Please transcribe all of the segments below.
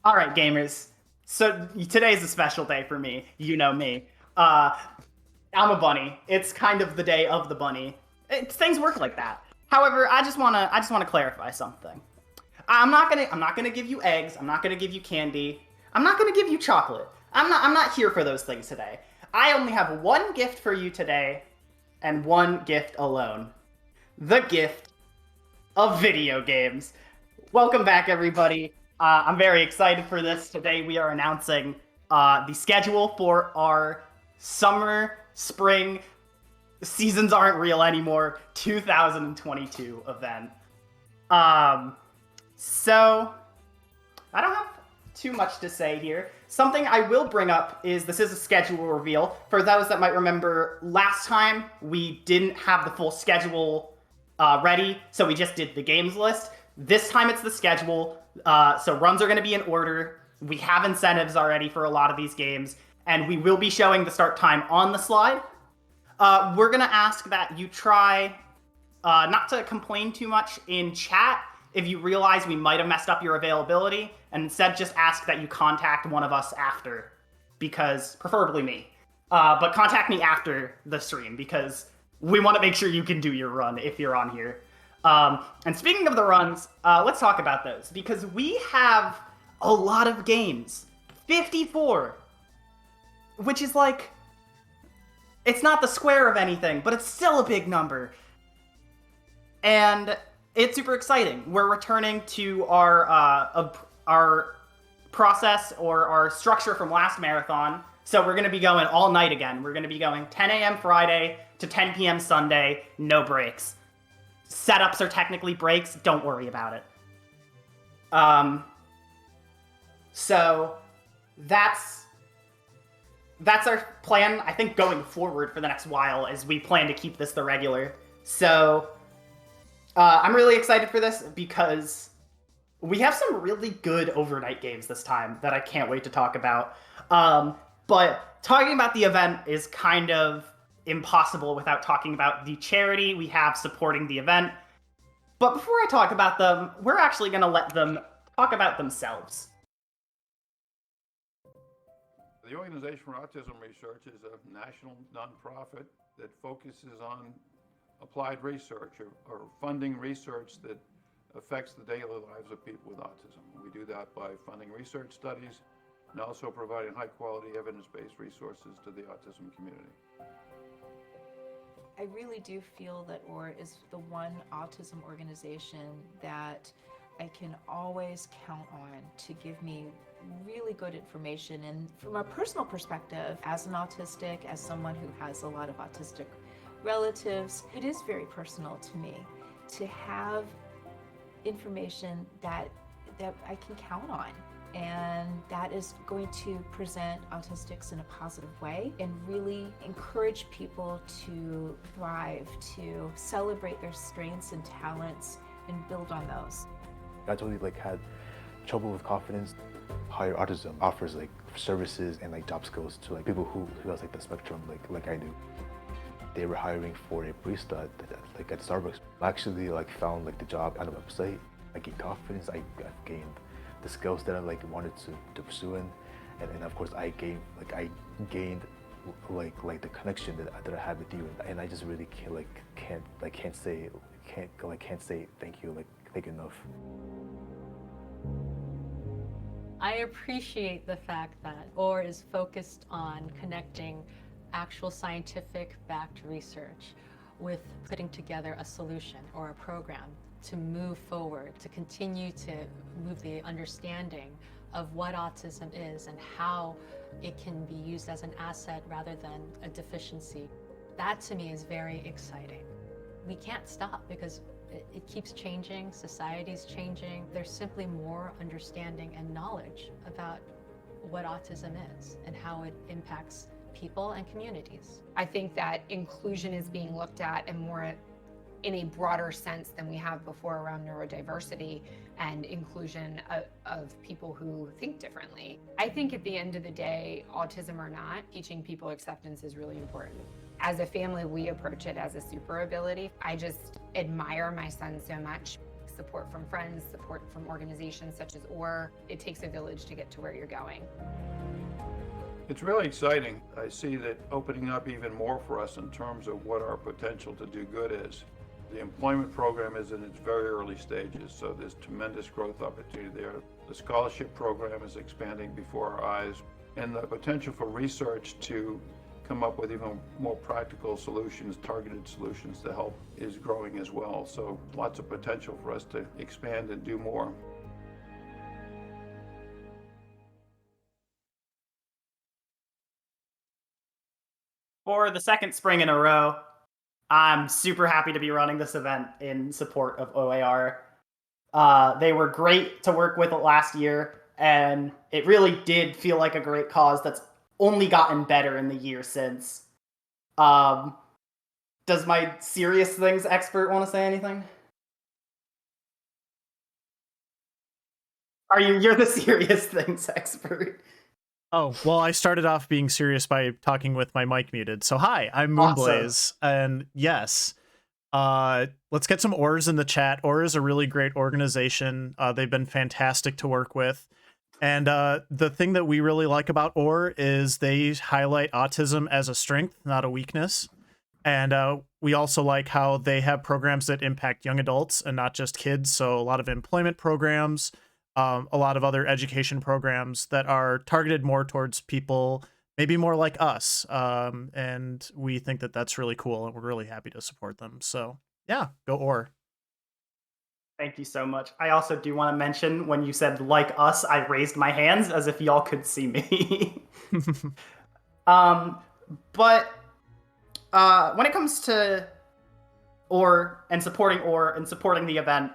All right, gamers. So today's a special day for me. You know me. Uh, I'm a bunny. It's kind of the day of the bunny. Things work like that. However, I just wanna clarify something. I'm not gonna give you eggs. I'm not gonna give you candy. I'm not gonna give you chocolate. I'm not here for those things today. I only have one gift for you today, and one gift alone. The gift of video games. Welcome back, everybody. I'm very excited for this. Today, we are announcing the schedule for our summer, spring, seasons aren't real anymore 2022 event. Um, so, I don't have too much to say here. Something I will bring up is this is a schedule reveal. For those that might remember, last time we didn't have the full schedule ready, so we just did the games list. This time it's the schedule, so runs are going to be in order. We have incentives already for a lot of these games, and we will be showing the start time on the slide. We're going to ask that you try not to complain too much in chat if you realize we might have messed up your availability, and instead just ask that you contact one of us after, because preferably me. But contact me after the stream because we want to make sure you can do your run if you're on here. And speaking of the runs, let's talk about those because we have a lot of games. 54, which is like, it's not the square of anything, but it's still a big number. And it's super exciting. We're returning to our process or our structure from last marathon. So we're going to be going all night again. We're going to be going 10 a.m. Friday to 10 p.m. Sunday, no breaks. Setups are technically breaks. Don't worry about it. So that's our plan. I think going forward for the next while is we plan to keep this the regular. So I'm really excited for this because we have some really good overnight games this time that I can't wait to talk about. But talking about the event is kind of impossible without talking about the charity we have supporting the event. But before I talk about them, we're actually going to let them talk about themselves. The Organization for Autism Research is a national nonprofit that focuses on applied research or funding research that affects the daily lives of people with autism. We do that by funding research studies and also providing high quality evidence-based resources to the autism community. I really do feel that OR is the one autism organization that I can always count on to give me really good information. And from a personal perspective, as an autistic, as someone who has a lot of autistic relatives, it is very personal to me to have information that I can count on, and that is going to present autistics in a positive way and really encourage people to thrive, to celebrate their strengths and talents and build on those. I totally had trouble with confidence. Higher Autism offers services and job skills to people who has the spectrum like I do. They were hiring for a barista at Starbucks. I actually found the job on the website. I gained confidence. I gained the skills that I wanted to pursue in, and of course I gained the connection that I have with you, and I just really can't say thank you enough. I appreciate the fact that OR is focused on connecting actual scientific backed research with putting together a solution or a program to move forward, to continue to move the understanding of what autism is and how it can be used as an asset rather than a deficiency. That to me is very exciting. We can't stop because it keeps changing, society's changing. There's simply more understanding and knowledge about what autism is and how it impacts people and communities. I think that inclusion is being looked at and more in a broader sense than we have before around neurodiversity and inclusion of people who think differently. I think at the end of the day, autism or not, teaching people acceptance is really important. As a family, we approach it as a super ability. I just admire my son so much. support from friends, support from organizations such as OR. It takes a village to get to where you're going. It's really exciting. I see that opening up even more for us in terms of what our potential to do good is. The employment program is in its very early stages, so there's tremendous growth opportunity there. The scholarship program is expanding before our eyes, and the potential for research to come up with even more practical solutions, targeted solutions to help is growing as well. So lots of potential for us to expand and do more. For the second spring in a row, I'm super happy to be running this event in support of OAR. They were great to work with last year, and it really did feel like a great cause that's only gotten better in the year since. Does my serious things expert want to say anything? You're the serious things expert? Oh, well, I started off being serious by talking with my mic muted. So hi, I'm Moonblaze, and yes, let's get some ORs in the chat. OR is a really great organization. They've been fantastic to work with. And the thing that we really like about OR is they highlight autism as a strength, not a weakness. And we also like how they have programs that impact young adults and not just kids. So a lot of employment programs, a lot of other education programs that are targeted more towards people, maybe more like us. And we think that that's really cool, and we're really happy to support them. So yeah, go OR. Thank you so much. I also do want to mention when you said like us, I raised my hands as if y'all could see me. But when it comes to OR and supporting the event,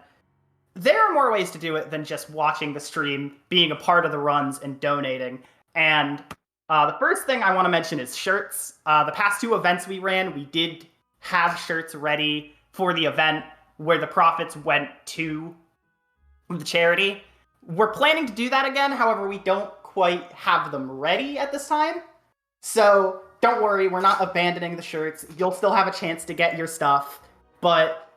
there are more ways to do it than just watching the stream, being a part of the runs, and donating. And the first thing I want to mention is shirts. The past 2 events we ran, we did have shirts ready for the event where the profits went to the charity. We're planning to do that again, however, we don't quite have them ready at this time. So don't worry, we're not abandoning the shirts. You'll still have a chance to get your stuff, but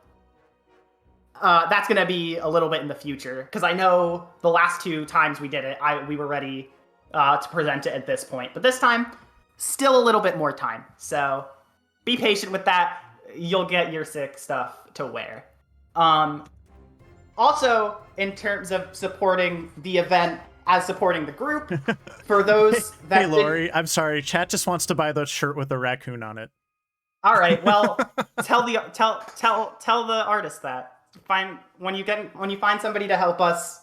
that's going to be a little bit in the future, because I know the last 2 times we did it, we were ready to present it at this point. But this time, still a little bit more time. So be patient with that. You'll get your sick stuff to wear. Also, in terms of supporting the event as supporting the group, for those that... Hey, Lori, I'm sorry. Chat just wants to buy the shirt with the raccoon on it. All right, well, tell the artist that. When you find somebody to help us,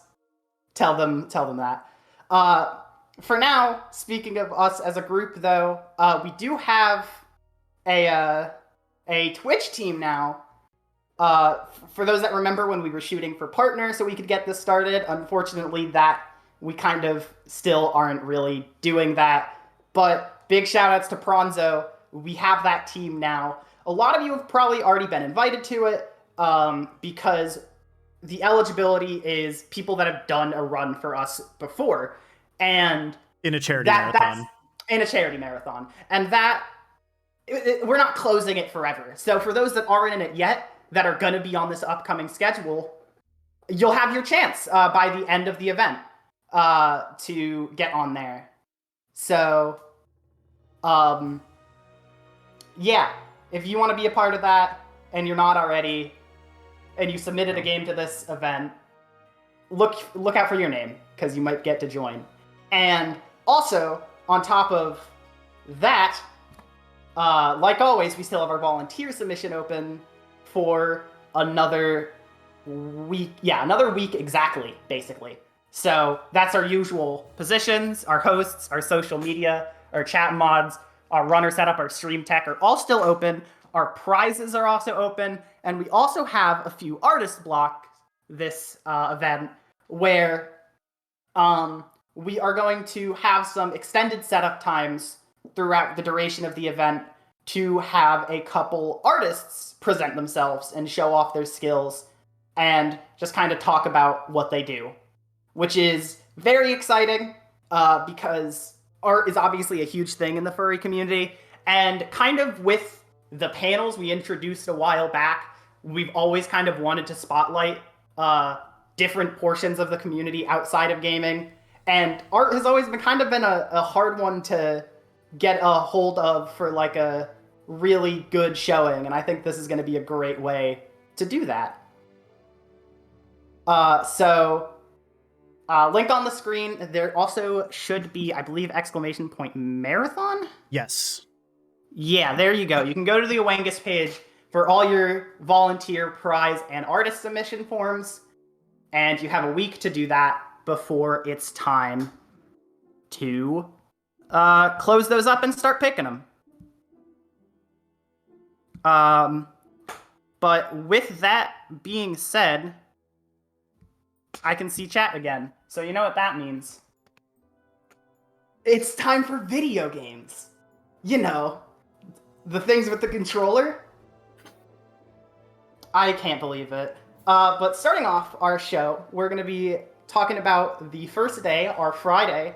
tell them that. For now, speaking of us as a group, though, we do have a Twitch team now. For those that remember when we were shooting for Partner so we could get this started, unfortunately that we kind of still aren't really doing that. But big shout outs to Pronzo. We have that team now. A lot of you have probably already been invited to it because the eligibility is people that have done a run for us before. And in a charity marathon. In a charity marathon. And we're not closing it forever. So for those that aren't in it yet, that are going to be on this upcoming schedule, you'll have your chance by the end of the event to get on there. So, yeah, if you want to be a part of that and you're not already, and you submitted a game to this event, look out for your name, because you might get to join. And also, on top of that, like always, we still have our volunteer submission open for another week. Yeah, another week exactly, basically. So that's our usual positions, our hosts, our social media, our chat mods, our runner setup, our stream tech are all still open. Our prizes are also open. And we also have a few artist blocks this event where we are going to have some extended setup times throughout the duration of the event to have a couple artists present themselves and show off their skills and just kind of talk about what they do, which is very exciting because art is obviously a huge thing in the furry community. And kind of with the panels we introduced a while back, we've always kind of wanted to spotlight different portions of the community outside of gaming. And art has always been kind of been a hard one to get a hold of for like a really good showing, and I think this is going to be a great way to do that. Link on the screen. There also should be, I believe, !marathon? Yes. Yeah, there you go. You can go to the Awangus page for all your volunteer, prize, and artist submission forms, and you have a week to do that before it's time to close those up and start picking them. But with that being said, I can see chat again. So you know what that means. It's time for video games. You know, the things with the controller. I can't believe it. But starting off our show, we're going to be talking about the first day, our Friday,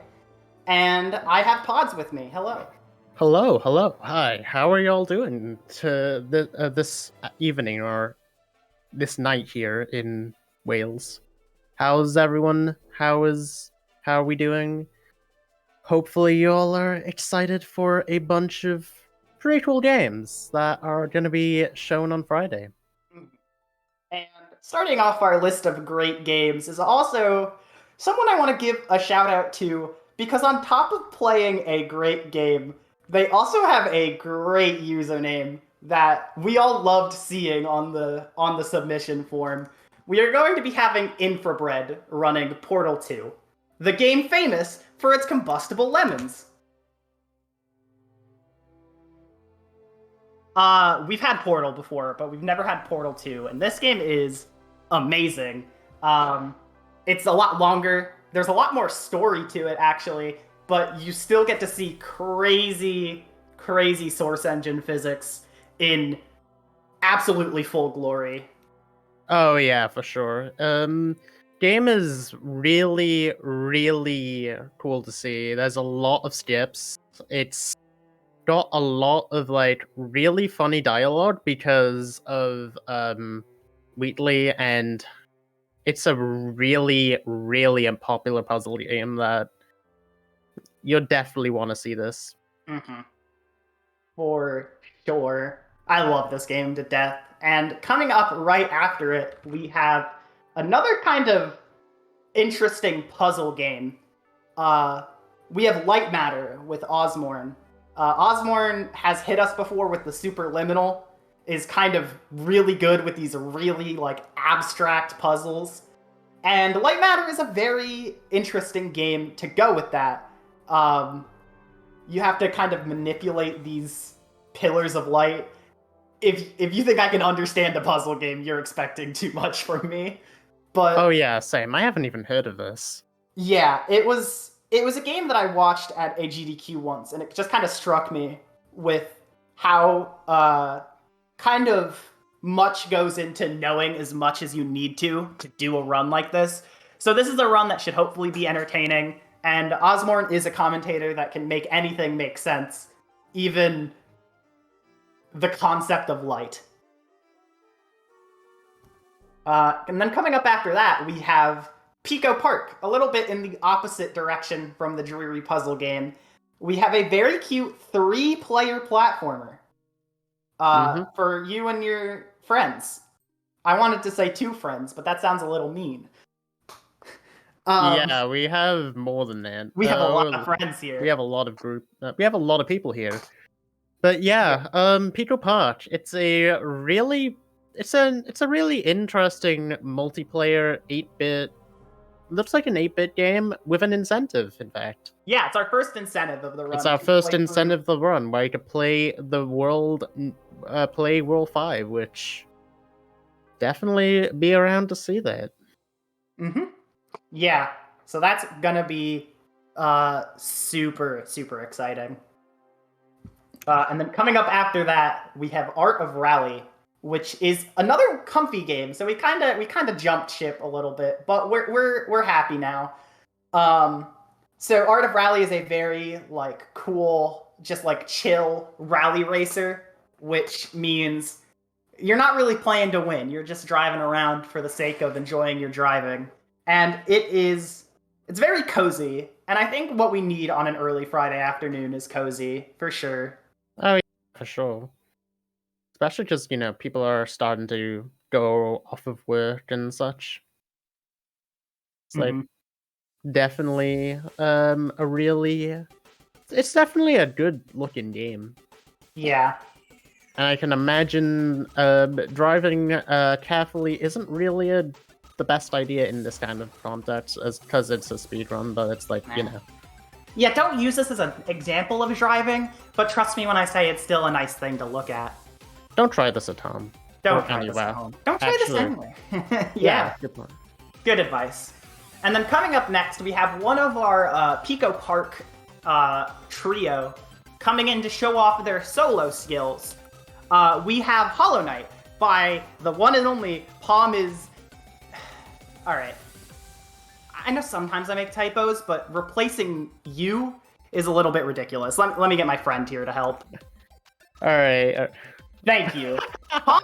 and I have Pods with me. Hello. Hello, hi. How are y'all doing this evening or this night here in Wales? How's everyone? How are we doing? Hopefully you all are excited for a bunch of pretty cool games that are going to be shown on Friday. And starting off our list of great games is also someone I want to give a shout out to, because on top of playing a great game, they also have a great username that we all loved seeing on the submission form. We are going to be having Infrabread running Portal 2, the game famous for its combustible lemons. We've had Portal before, but we've never had Portal 2, and this game is amazing. It's a lot longer. There's a lot more story to it, actually, but you still get to see crazy Source Engine physics in absolutely full glory. Oh yeah, for sure. Game is really cool to see. There's a lot of skips. It's got a lot of like really funny dialogue because of Wheatley, and it's a really unpopular puzzle game that you'll definitely want to see this. Mm-hmm. For sure. I love this game to death. And coming up right after it, we have another kind of interesting puzzle game. We have Light Matter with Osmorn. Osmorn has hit us before with the Superliminal, is kind of really good with these really like abstract puzzles. And Light Matter is a very interesting game to go with that. You have to kind of manipulate these pillars of light. If you think I can understand a puzzle game, you're expecting too much from me. But oh yeah, same. I haven't even heard of this. Yeah, it was a game that I watched at a GDQ once, and it just kind of struck me with how kind of much goes into knowing as much as you need to do a run like this. So this is a run that should hopefully be entertaining, and Osmorn is a commentator that can make anything make sense, even the concept of light. And then coming up after that, we have Pico Park, a little bit in the opposite direction from the dreary puzzle game. We have a very cute 3-player platformer for you and your friends. I wanted to say 2 friends, but that sounds a little mean. Yeah, we have more than that. We have a lot of friends here. We have a lot of we have a lot of people here. But yeah, Pico Park. It's a really interesting multiplayer 8-bit. Looks like an 8-bit game with an incentive, in fact. Yeah, it's our first incentive of the run. It's our first incentive of the run, where you can play the World 5, which definitely be around to see that. Mm-hmm. Yeah, so that's gonna be super exciting. And then coming up after that, we have Art of Rally, which is another comfy game. So we kind of jumped ship a little bit, but we're happy now. So Art of Rally is a very like cool, just like chill rally racer, which means you're not really playing to win. You're just driving around for the sake of enjoying your driving. And it's very cozy. And I think what we need on an early Friday afternoon is cozy, for sure. Oh, yeah, for sure. Especially because, people are starting to go off of work and such. It's like definitely it's definitely a good looking game. Yeah. And I can imagine driving carefully isn't really the best idea in this kind of context, because it's a speedrun, but it's like, Yeah, don't use this as an example of driving, but trust me when I say it's still a nice thing to look at. Don't try this at home. Don't Or try this anywhere. at home. Don't try this Actually. anywhere. Yeah, good point. good advice. And then coming up next, we have one of our Pico Park trio coming in to show off their solo skills. We have Hollow Knight by the one and only Palm is... Alright. I know sometimes I make typos, but replacing you is a little bit ridiculous. Let me get my friend here to help. Alright. Thank you. Palm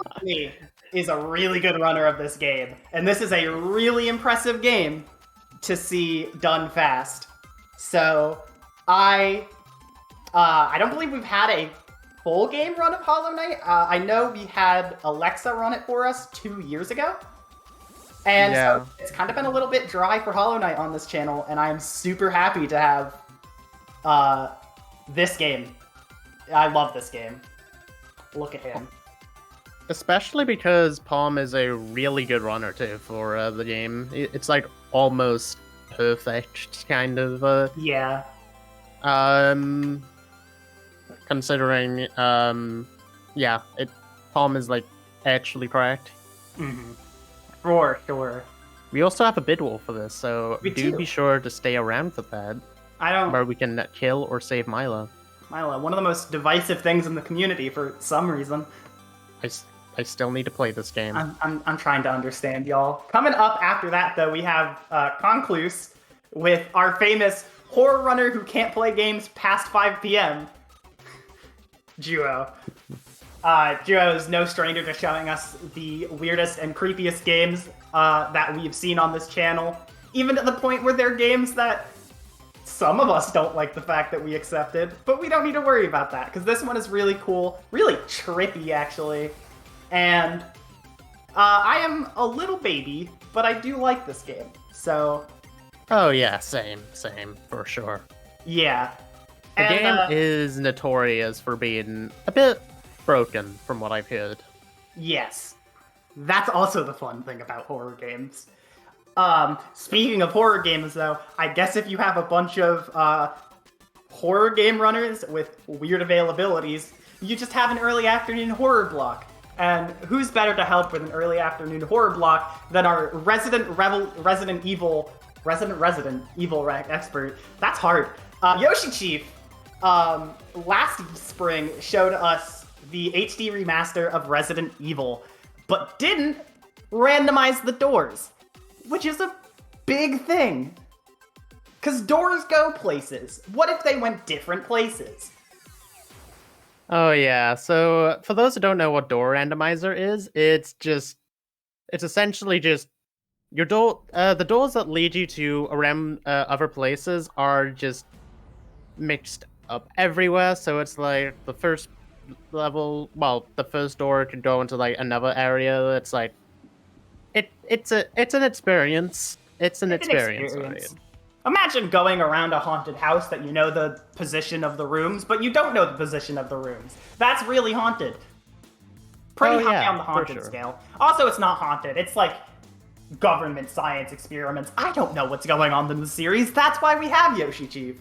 is a really good runner of this game, and this is a really impressive game to see done fast. So, I don't believe we've had a full game run of Hollow Knight. I know we had Alexa run it for us 2 years ago. And Yeah. so it's kind of been a little bit dry for Hollow Knight on this channel, and I'm super happy to have this game. I love this game. Look at him. Especially because Palm is a really good runner too for the game. It's like almost perfect kind of. Yeah. Considering Palm is like actually correct. Mm-hmm. For sure. We also have a bid wall for this, so We do do. be sure to stay around for that, where we can kill or save Milo. Milo, one of the most divisive things in the community for some reason. I still need to play this game. I'm trying to understand, y'all. Coming up after that, though, we have Concluse with our famous horror runner who can't play games past 5 p.m. Duo. Duo is no stranger to showing us the weirdest and creepiest games that we've seen on this channel, even to the point where they're games that some of us don't like the fact that we accepted, but we don't need to worry about that, because this one is really cool, really trippy, actually. And I am a little baby, but I do like this game, so... Oh yeah, same, for sure. Yeah. The And, game is notorious for being a bit broken, from what I've heard. Yes. That's also the fun thing about horror games. Speaking of horror games, though, I guess if you have a bunch of horror game runners with weird availabilities, you just have an early afternoon horror block. And who's better to help with an early afternoon horror block than our resident evil expert? That's hard. Yoshi Chief, last spring showed us the HD remaster of Resident Evil, but didn't randomize the doors, which is a big thing. Because doors go places. What if they went different places? Oh yeah, so for those who don't know what door randomizer is, it's essentially just your door. The doors that lead you to around other places are just mixed up everywhere. So it's like the first level, the first door could go into like another area. It's like it's an experience. It's an experience. Right? Imagine going around a haunted house that you know the position of the rooms, but you don't know the position of the rooms. That's really haunted. Pretty high on the haunted scale. Also, it's not haunted. It's like government science experiments. I don't know what's going on in the series. That's why we have Yoshi Chief.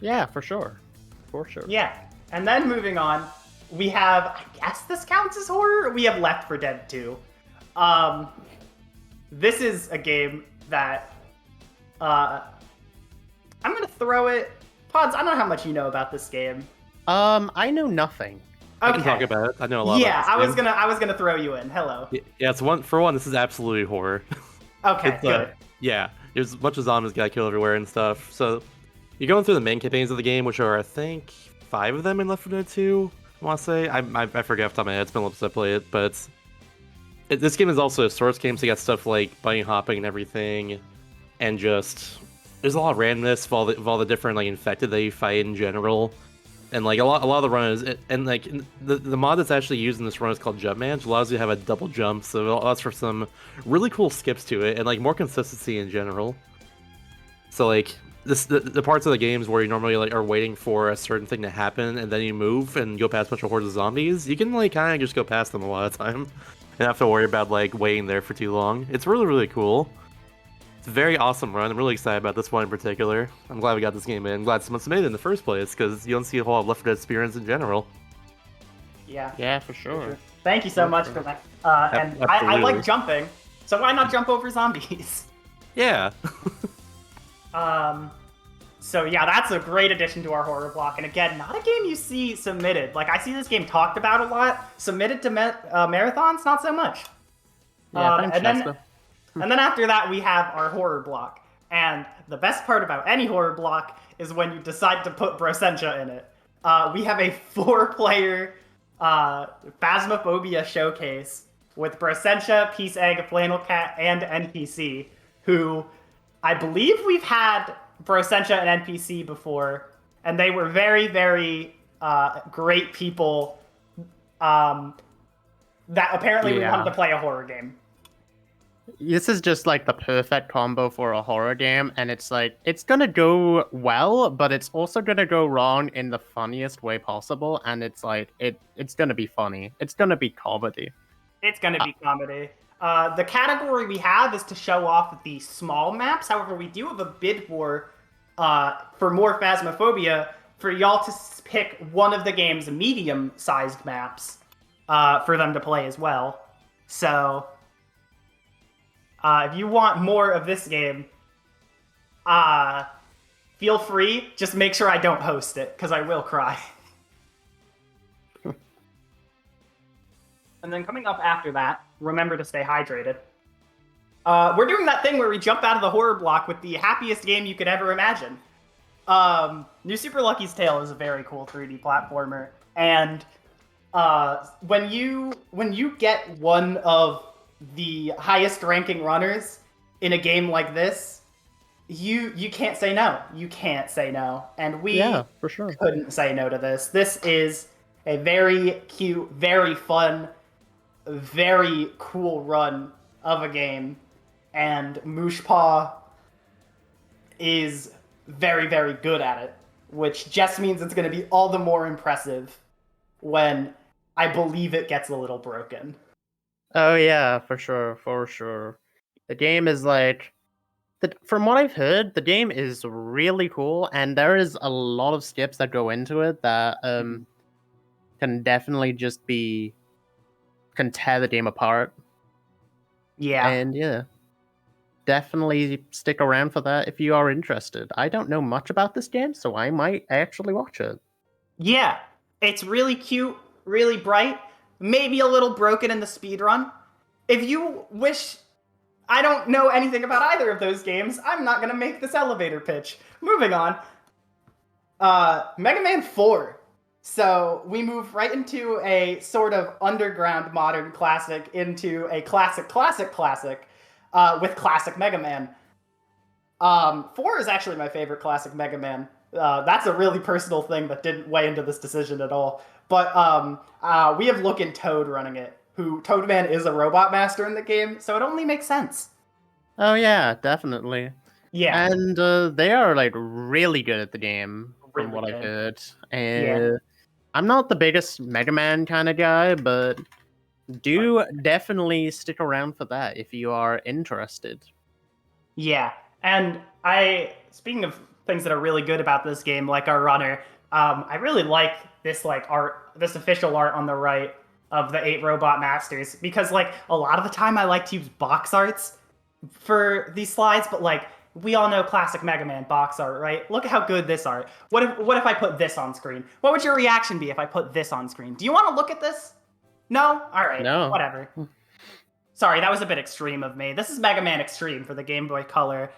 Yeah, for sure. For sure. Yeah. And then moving on, we have, I guess this counts as horror? We have Left 4 Dead 2. This is a game that I'm gonna throw it. Pods, I don't know how much you know about this game. I know nothing. I can talk about it. I know a lot. Yeah, about this game. I was gonna throw you in. Hello. Yeah, it's for one. This is absolutely horror. Okay, good. Yeah, there's a bunch of zombies got killed everywhere and stuff. So you're going through the main campaigns of the game, which are I think 5 of them in Left 4 Dead 2. I want to say. I forget off the top of my head. It's been a little since I played it, but this game is also a source game, so you got stuff like bunny hopping and everything, and just there's a lot of randomness of all the different like infected that you fight in general, and like a lot of the runners, and like the mod that's actually used in this run is called Jumpman, which allows you to have a double jump, so it allows for some really cool skips to it and like more consistency in general. So like the parts of the games where you normally like are waiting for a certain thing to happen and then you move and go past a bunch of hordes of zombies, you can like kind of just go past them a lot of time and not have to worry about like waiting there for too long. It's really cool. It's a very awesome run. I'm really excited about this one in particular. I'm glad we got this game in. I'm glad someone submitted it in the first place because you don't see a whole lot of Left 4 Dead experience in general. Yeah. Yeah, for sure. Thank you so much for that. And I Absolutely. like jumping, so why not jump over zombies? Yeah. So yeah, that's a great addition to our horror block. And again, not a game you see submitted. Like I see this game talked about a lot. Submitted to marathons, not so much. Yeah, thanks, Shasta. And then after that, we have our horror block. And the best part about any horror block is when you decide to put Brossentia in it. We have a 4-player Phasmophobia showcase with Brossentia, Peace Egg, Flannel Cat, and NPC, who I believe we've had Brossentia and NPC before, and they were very, very great people that apparently we wanted to play a horror game. This is just like the perfect combo for a horror game, and it's like it's gonna go well, but it's also gonna go wrong in the funniest way possible, and it's like it's gonna be funny. It's gonna be comedy. It's going to be comedy. The category we have is to show off the small maps. However, we do have a bid war for more Phasmophobia for y'all to pick one of the game's medium-sized maps for them to play as well. So, if you want more of this game, feel free. Just make sure I don't host it, because I will cry. And then coming up after that, remember to stay hydrated. We're doing that thing where we jump out of the horror block with the happiest game you could ever imagine. New Super Lucky's Tale is a very cool 3D platformer, and when you get one of the highest ranking runners in a game like this, you can't say no. You can't say no, and we for sure couldn't say no to this. This is a very cute, very fun, very cool run of a game, and Mooshpaw is very, very good at it, which just means it's going to be all the more impressive when I believe it gets a little broken. Oh yeah, for sure. The game is like, from what I've heard, the game is really cool, and there is a lot of skips that go into it that can definitely just can tear the game apart. Yeah. And yeah, definitely stick around for that if you are interested. I don't know much about this game, so I might actually watch it. Yeah, it's really cute, really bright, maybe a little broken in the speedrun. If you wish I don't know anything about either of those games, I'm not going to make this elevator pitch. Moving on. Mega Man 4. So we move right into a sort of underground modern classic into a classic with classic Mega Man. 4 is actually my favorite classic Mega Man. That's a really personal thing that didn't weigh into this decision at all. But we have Look and Toad running it, who Toadman is a robot master in the game, so it only makes sense. Oh yeah, definitely. Yeah. And they are like really good at the game, from Really what good. I've heard. And I'm not the biggest Mega Man kind of guy, but do definitely stick around for that if you are interested. Yeah, and speaking of things that are really good about this game, like our runner, I really like this this official art on the right of the 8 robot masters, because like a lot of the time I like to use box arts for these slides, but like we all know classic Mega Man box art, right? Look at how good this art. What if I put this on screen? What would your reaction be if I put this on screen? Do you want to look at this? No? All right. No. Whatever. Sorry, that was a bit extreme of me. This is Mega Man Extreme for the Game Boy Color,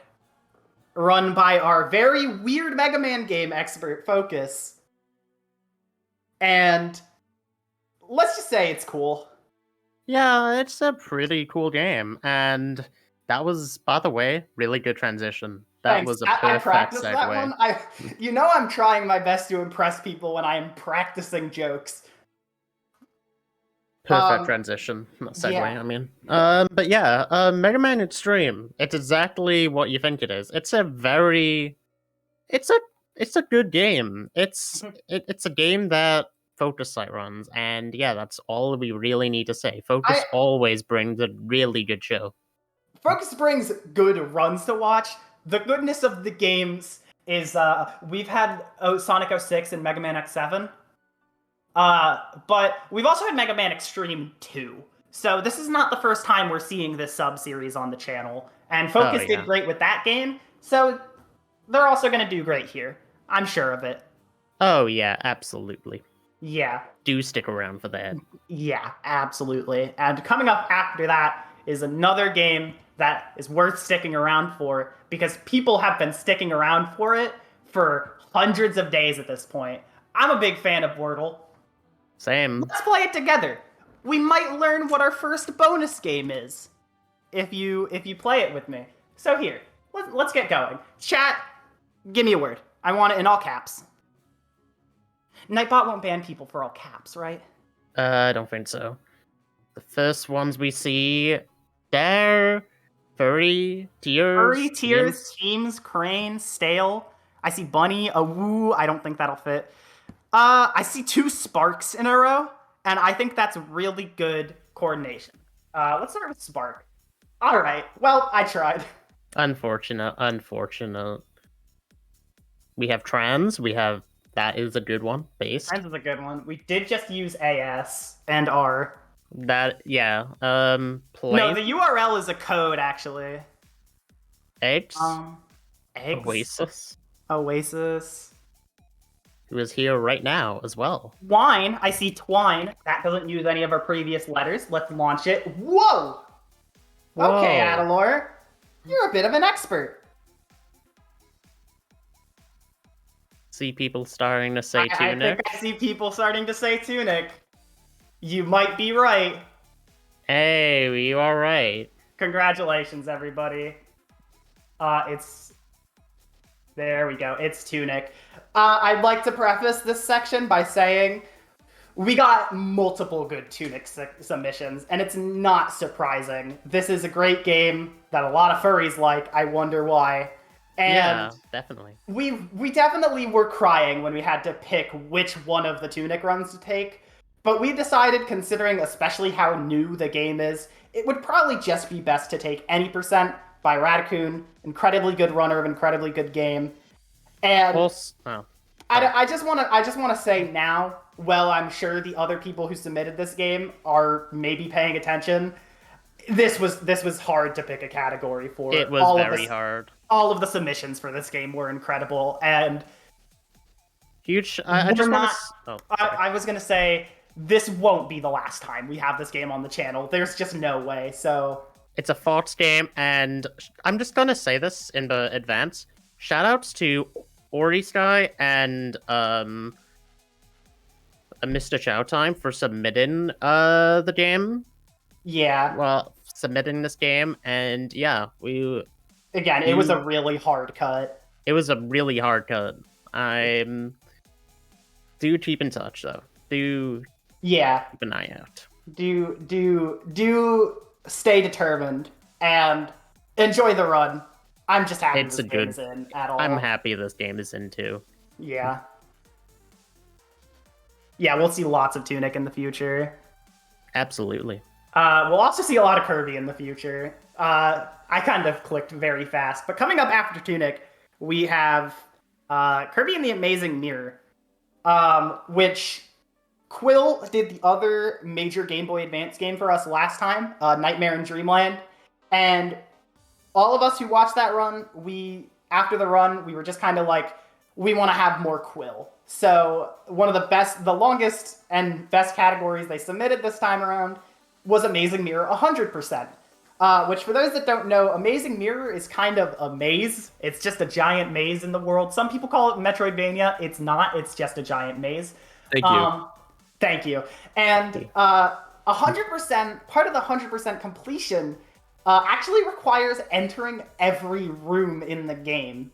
run by our very weird Mega Man game expert, Focus. And let's just say it's cool. Yeah, it's a pretty cool game, and that was, by the way, really good transition. That Thanks. was a I perfect practiced segue. that one. I'm trying my best to impress people when I am practicing jokes. Perfect Um, transition, not segue. yeah. I mean, but yeah, Mega Man Extreme. It's exactly what you think it is. It's a good game. It's a game that Focusite runs, and yeah, that's all we really need to say. Focus always brings a really good show. Focus brings good runs to watch. The goodness of the games is we've had Sonic 06 and Mega Man X7. But we've also had Mega Man Extreme 2. So this is not the first time we're seeing this sub-series on the channel. And Focus did great with that game, so they're also going to do great here. I'm sure of it. Oh yeah, absolutely. Yeah. Do stick around for that. Yeah, absolutely. And coming up after that is another game that is worth sticking around for, because people have been sticking around for it for hundreds of days at this point. I'm a big fan of Wordle. Same. Let's play it together. We might learn what our first bonus game is if you play it with me. So here, let's get going. Chat, give me a word. I want it in all caps. Nightbot won't ban people for all caps, right? I don't think so. The first ones we see, they're furry, tears, teams, crane, stale. I see bunny, a woo. I don't think that'll fit. I see 2 sparks in a row, and I think that's really good coordination. Let's start with Spark. All right. Well, I tried. Unfortunate. We have trans. That is a good one. Based. Trans is a good one. We did just use AS and R. That, yeah. No, the URL is a code, actually. Eggs? Eggs? Oasis. Who is here right now as well. Wine. I see twine. That doesn't use any of our previous letters. Let's launch it. Whoa! Okay, Adalor. You're a bit of an expert. See people starting to say Tunic. I think I see people starting to say Tunic. You might be right. Hey, you are right. Congratulations, everybody. There we go. It's Tunic. I'd like to preface this section by saying we got multiple good Tunic submissions, and it's not surprising. This is a great game that a lot of furries like. I wonder why. And yeah, definitely. We definitely were crying when we had to pick which one of the Tunic runs to take, but we decided, considering especially how new the game is, it would probably just be best to take Any Percent by Raccoon. Incredibly good runner of incredibly good game. And I just want to say now, well, I'm sure the other people who submitted this game are maybe paying attention. This was hard to pick a category for. It was very hard. All of the submissions for this game were incredible, and huge. I was gonna say this won't be the last time we have this game on the channel. There's just no way. So it's a Fox game, and I'm just gonna say this in the advance. Shoutouts to Ori Sky and Mr. Chowtime for submitting the game. Yeah. Well, submitting this game, and yeah, it was a really hard cut. It was a really hard cut. Do keep in touch though. Do keep an eye out. Do stay determined and enjoy the run. I'm just happy this game is in at all. I'm happy this game is in too. Yeah. Yeah, we'll see lots of Tunic in the future. Absolutely. We'll also see a lot of Kirby in the future. I kind of clicked very fast, but coming up after Tunic, we have Kirby and the Amazing Mirror, which Quill did the other major Game Boy Advance game for us last time, Nightmare in Dreamland, and all of us who watched that run, after the run, we were just kind of like, we want to have more Quill. So one of the longest and best categories they submitted this time around was Amazing Mirror 100%. Which, for those that don't know, Amazing Mirror is kind of a maze. It's just a giant maze in the world. Some people call it Metroidvania. It's not. It's just a giant maze. Thank you. Thank you. And 100%, part of the 100% completion actually requires entering every room in the game.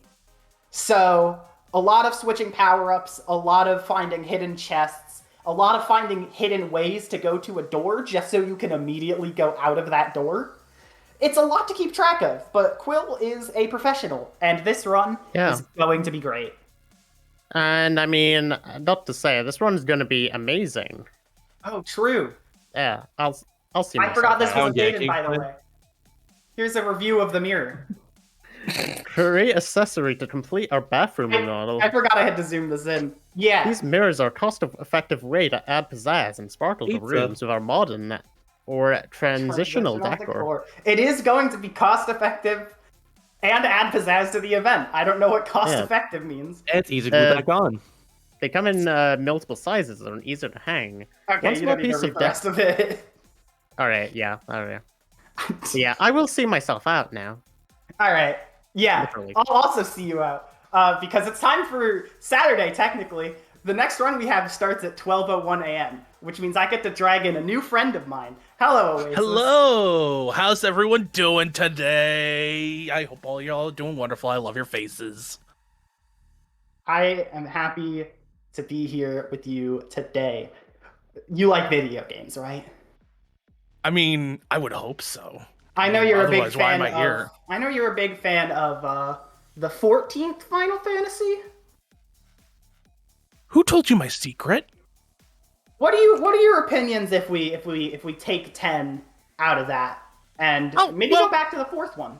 So a lot of switching power-ups, a lot of finding hidden chests, a lot of finding hidden ways to go to a door just so you can immediately go out of that door. It's a lot to keep track of, but Quill is a professional, and this run is going to be great. And I mean, not to say, this run's going to be amazing. Oh, true. Yeah, I'll see. I forgot this was out. updated, by the way. Here's a review of the mirror. Create accessory to complete our bathroom model. I forgot I had to zoom this in. Yeah. These mirrors are a cost-effective way to add pizzazz and sparkle to rooms with our modern or transitional decor. It is going to be cost-effective and add pizzazz to the event. I don't know what cost-effective means. It's easy to glue back on. They come in multiple sizes and are easier to hang. Okay, One you small don't need to piece read of the rest of it. Alright, yeah, alright. Yeah, I will see myself out now. Alright, yeah. Literally. I'll also see you out. Because it's time for Saturday, technically. The next run we have starts at 12:01 a.m., which means I get to drag in a new friend of mine. Hello, Oasis. Hello! How's everyone doing today? I hope all y'all are doing wonderful. I love your faces. I am happy to be here with you today. You like video games, right? I mean, I would hope so. I know you're a big Otherwise, why fan am I here? I know you're a big fan of the 14th Final Fantasy. Who told you my secret? What are your opinions if we take 10 out of that and maybe go back to the fourth one?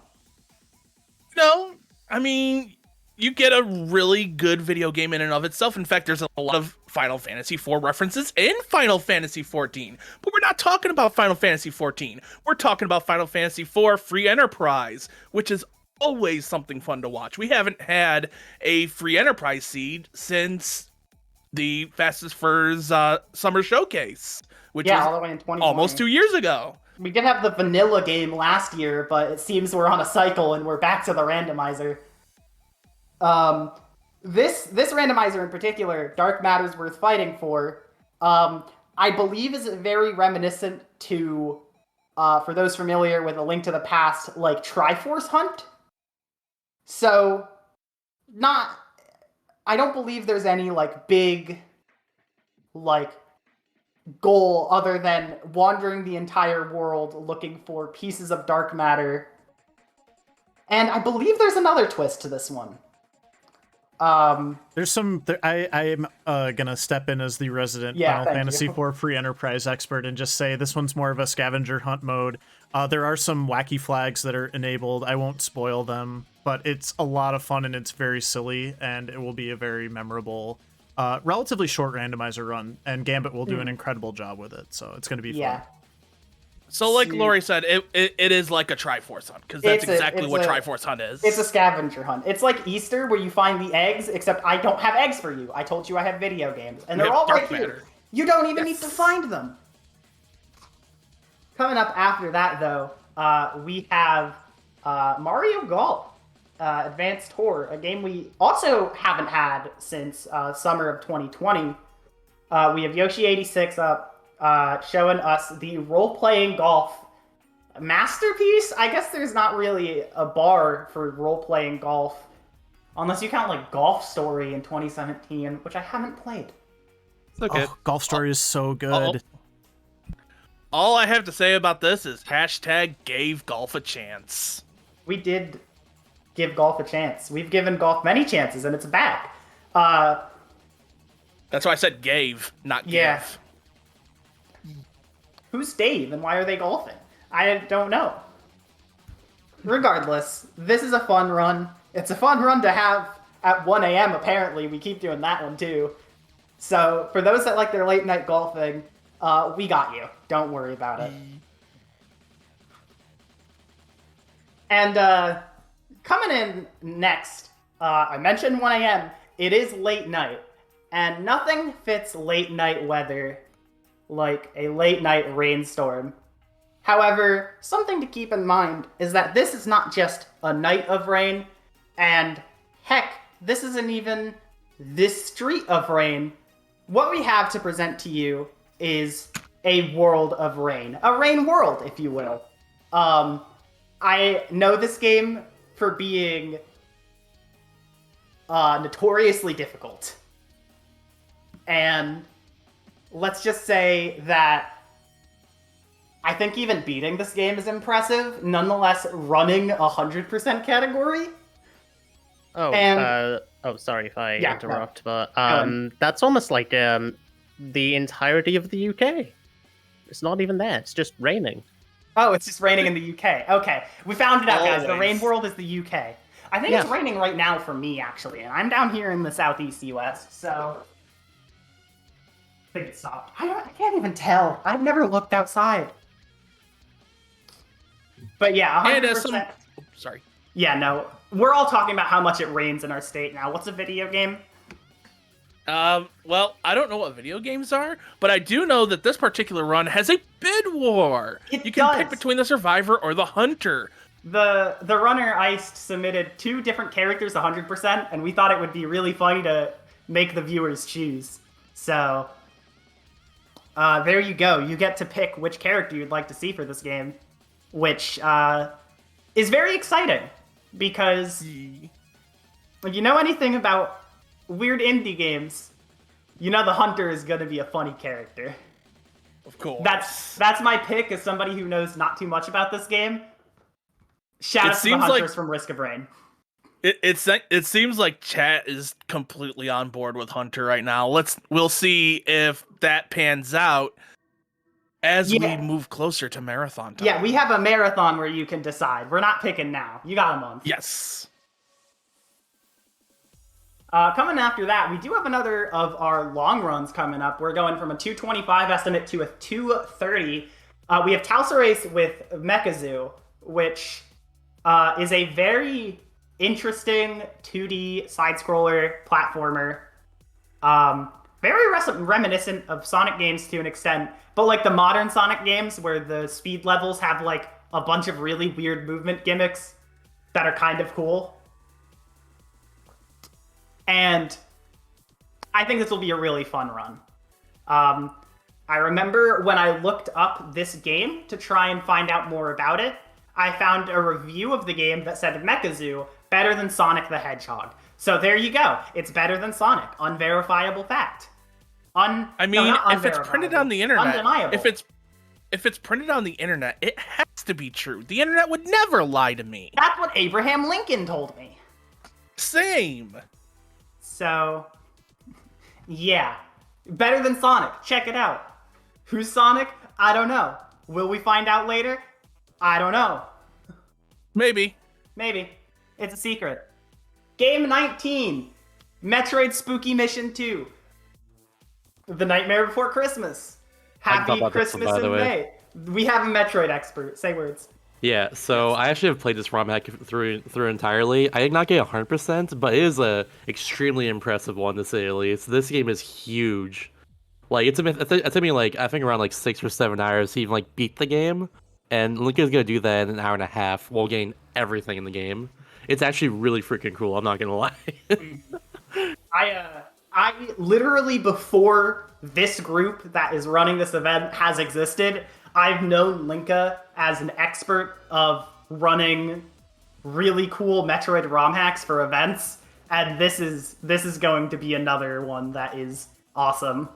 No, I mean, you get a really good video game in and of itself. In fact, there's a lot of Final Fantasy IV references in Final Fantasy XIV. But we're not talking about Final Fantasy XIV. We're talking about Final Fantasy IV Free Enterprise, which is always something fun to watch. We haven't had a Free Enterprise seed since the Fastest Furs Summer Showcase, which was all the way in 2020. almost 2 years ago. We did have the vanilla game last year, but it seems we're on a cycle and we're back to the randomizer. This randomizer in particular, Dark Matter's Worth Fighting For, I believe is very reminiscent to, for those familiar with A Link to the Past, like Triforce Hunt. So, I don't believe there's any, like, big, like, goal other than wandering the entire world looking for pieces of dark matter. And I believe there's another twist to this one. There's some. I am gonna step in as the resident Final Fantasy IV Free Enterprise expert and just say this one's more of a scavenger hunt mode. There are some wacky flags that are enabled. I won't spoil them, but it's a lot of fun and it's very silly, and it will be a very memorable, relatively short randomizer run. And Gambit will do an incredible job with it, so it's gonna be fun. So, like Lori said, it is like a Triforce Hunt, because that's exactly what Triforce Hunt is. It's a scavenger hunt. It's like Easter, where you find the eggs, except I don't have eggs for you. I told you I have video games, and they're all right here. You don't even need to find them. Coming up after that, though, we have Mario Golf Advanced Tour, a game we also haven't had since summer of 2020. We have Yoshi86 up. Showing us the role-playing golf masterpiece. I guess there's not really a bar for role-playing golf, unless you count like Golf Story in 2017, which I haven't played. It's okay. Oh, Golf Story is so good. All I have to say about this is hashtag gave golf a chance. We did give golf a chance. We've given golf many chances, and it's back. That's why I said gave, not give. Yeah. Who's Dave and why are they golfing? I don't know. Regardless, this is a fun run. It's a fun run to have at 1 a.m. apparently. We keep doing that one too. So for those that like their late night golfing, we got you. Don't worry about it. And coming in next, I mentioned 1 a.m. It is late night. And nothing fits late night weather like a late night rainstorm. However, something to keep in mind is that this is not just a night of rain, and heck, this isn't even this street of rain. What we have to present to you is a world of Rain. A Rain world, if you will. I know this game for being notoriously difficult. And let's just say that I think even beating this game is impressive. Nonetheless, running 100% category. Sorry if I Yeah, interrupt, no. but that's almost like the entirety of the UK. It's not even there. It's just raining. Oh, it's just raining in the UK. Okay, we found it out, guys. The Always. Rain world is the UK. I think it's raining right now for me, actually, and I'm down here in the southeast US, so I think it stopped. I can't even tell. I've never looked outside. But yeah, 100%. And sorry. Yeah, no, we're all talking about how much it rains in our state now. What's a video game? Well, I don't know what video games are, but I do know that this particular run has a bid war. It You can does. pick between the survivor or the hunter. The runner Iced submitted 2 different characters 100%, and we thought it would be really funny to make the viewers choose. So there you go. You get to pick which character you'd like to see for this game, which is very exciting because if you know anything about weird indie games, you know the hunter is going to be a funny character. Of course. That's my pick as somebody who knows not too much about this game. Shout out to the seems hunters like- from Risk of Rain. It seems like chat is completely on board with Hunter right now. We'll see if that pans out as we move closer to marathon time. Yeah, we have a marathon where you can decide. We're not picking now. You got a month. Yes. Coming after that, we do have another of our long runs coming up. We're going from a 225 estimate to a 230. We have Talsarace with Mechazoo, which is a very interesting 2D side-scroller platformer. Very reminiscent of Sonic games to an extent, but like the modern Sonic games where the speed levels have like a bunch of really weird movement gimmicks that are kind of cool. And I think this will be a really fun run. I remember when I looked up this game to try and find out more about it, I found a review of the game that said Mechazoo better than Sonic the Hedgehog. So there you go. It's better than Sonic. Unverifiable fact. If it's printed on the internet, undeniable. if it's printed on the internet, it has to be true. The internet would never lie to me. That's what Abraham Lincoln told me. Same. So, yeah. Better than Sonic. Check it out. Who's Sonic? I don't know. Will we find out later? I don't know. Maybe. Maybe. It's a secret. Game 19. Metroid Spooky Mission 2. The Nightmare Before Christmas. I Happy thought about this one, Christmas by the in way. May. We have a Metroid expert. Say words. Yeah, so I actually have played this ROM hack through entirely. I did not get 100%, but it is a extremely impressive one to say the least. This game is huge. Like it took me like I think around like 6 or 7 hours to even like beat the game, and Lincoln's gonna do that in an hour and a half while getting everything in the game. It's actually really freaking cool. I'm not gonna lie. I literally, before this group that is running this event has existed, I've known Linka as an expert of running really cool Metroid ROM hacks for events, and this is going to be another one that is awesome.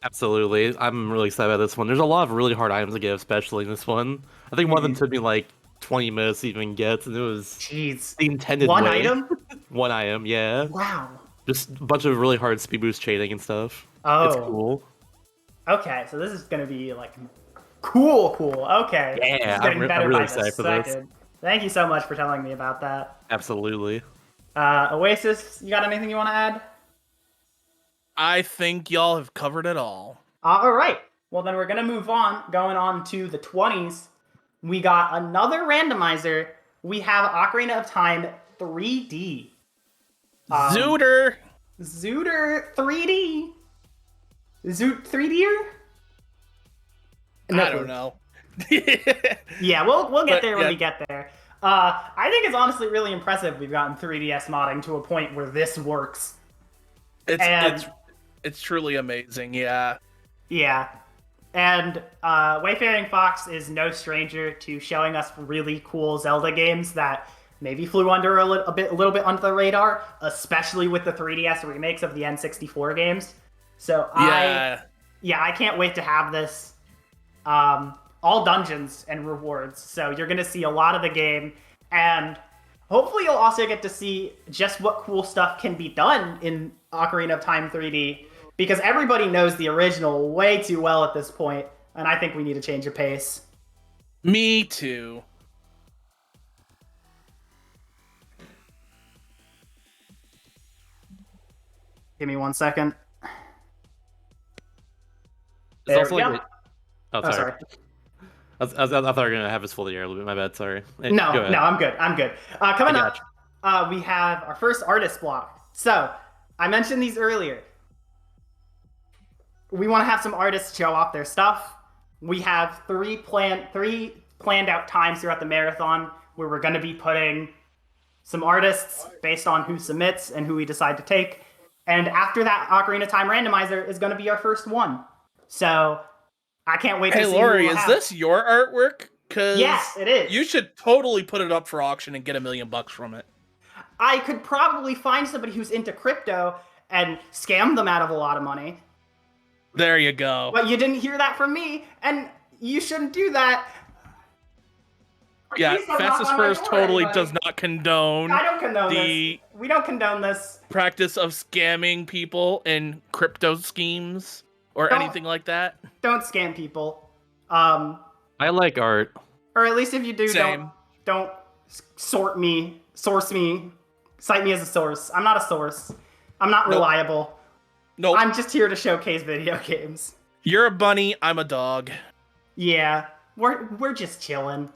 Absolutely. I'm really excited about this one. There's a lot of really hard items to get, especially in this one. I think one of them took me like 20 minutes to even get, and it was Jeez. the intended One way. item? One item, yeah. Wow. Just a bunch of really hard speed boost chaining and stuff. Oh. It's cool. Okay, so this is gonna be like cool. Okay. Yeah, This is getting I'm better really by the excited for this. second. Thank you so much for telling me about that. Absolutely. Oasis, you got anything you want to add? I think y'all have covered it all. All right. Well, then we're going to move on, going on to the 20s. We got another randomizer. We have Ocarina of Time 3D. Zooter. Zooter 3D. Zoot 3D'er? I don't know. Yeah, we'll get But, there when yeah. we get there. I think it's honestly really impressive we've gotten 3DS modding to a point where this works. And- It's truly amazing. Yeah. Yeah. And Wayfaring Fox is no stranger to showing us really cool Zelda games that maybe flew under a little bit under the radar, especially with the 3DS remakes of the N64 games. So Yeah. I can't wait to have this. All dungeons and rewards. So you're going to see a lot of the game, and hopefully you'll also get to see just what cool stuff can be done in Ocarina of Time 3D, because everybody knows the original way too well at this point, and I think we need to change the pace. Me too. Give me 1 second. It's There also we like go. the- Oh, Oh, sorry. sorry. I thought you were gonna have us full the air a little bit. My bad. Sorry. Hey, No, go ahead. no, I'm good. Coming I up, we have our first artist block. So, I mentioned these earlier. We want to have some artists show off their stuff. We have three planned out times throughout the marathon where we're going to be putting some artists based on who submits and who we decide to take. And after that, Ocarina of Time randomizer is going to be our first one. So, I can't wait to Hey, see. Lori, who we'll is have. this your artwork? Because Yes, it is. You should totally put it up for auction and get $1 million from it. I could probably find somebody who's into crypto and scam them out of a lot of money. There you go. But you didn't hear that from me, and you shouldn't do that. Yeah, Please don't Fastest knock on my Spurs door, totally anybody. does not condone I don't condone the this. We don't condone this. practice of scamming people in crypto schemes or Don't- anything like that. Don't scam people. I like art. Or at least if you do, Same. don't source me, cite me as a source. I'm not a source. I'm not Nope. reliable. Nope. I'm just here to showcase video games. You're a bunny, I'm a dog. Yeah, we're just chilling.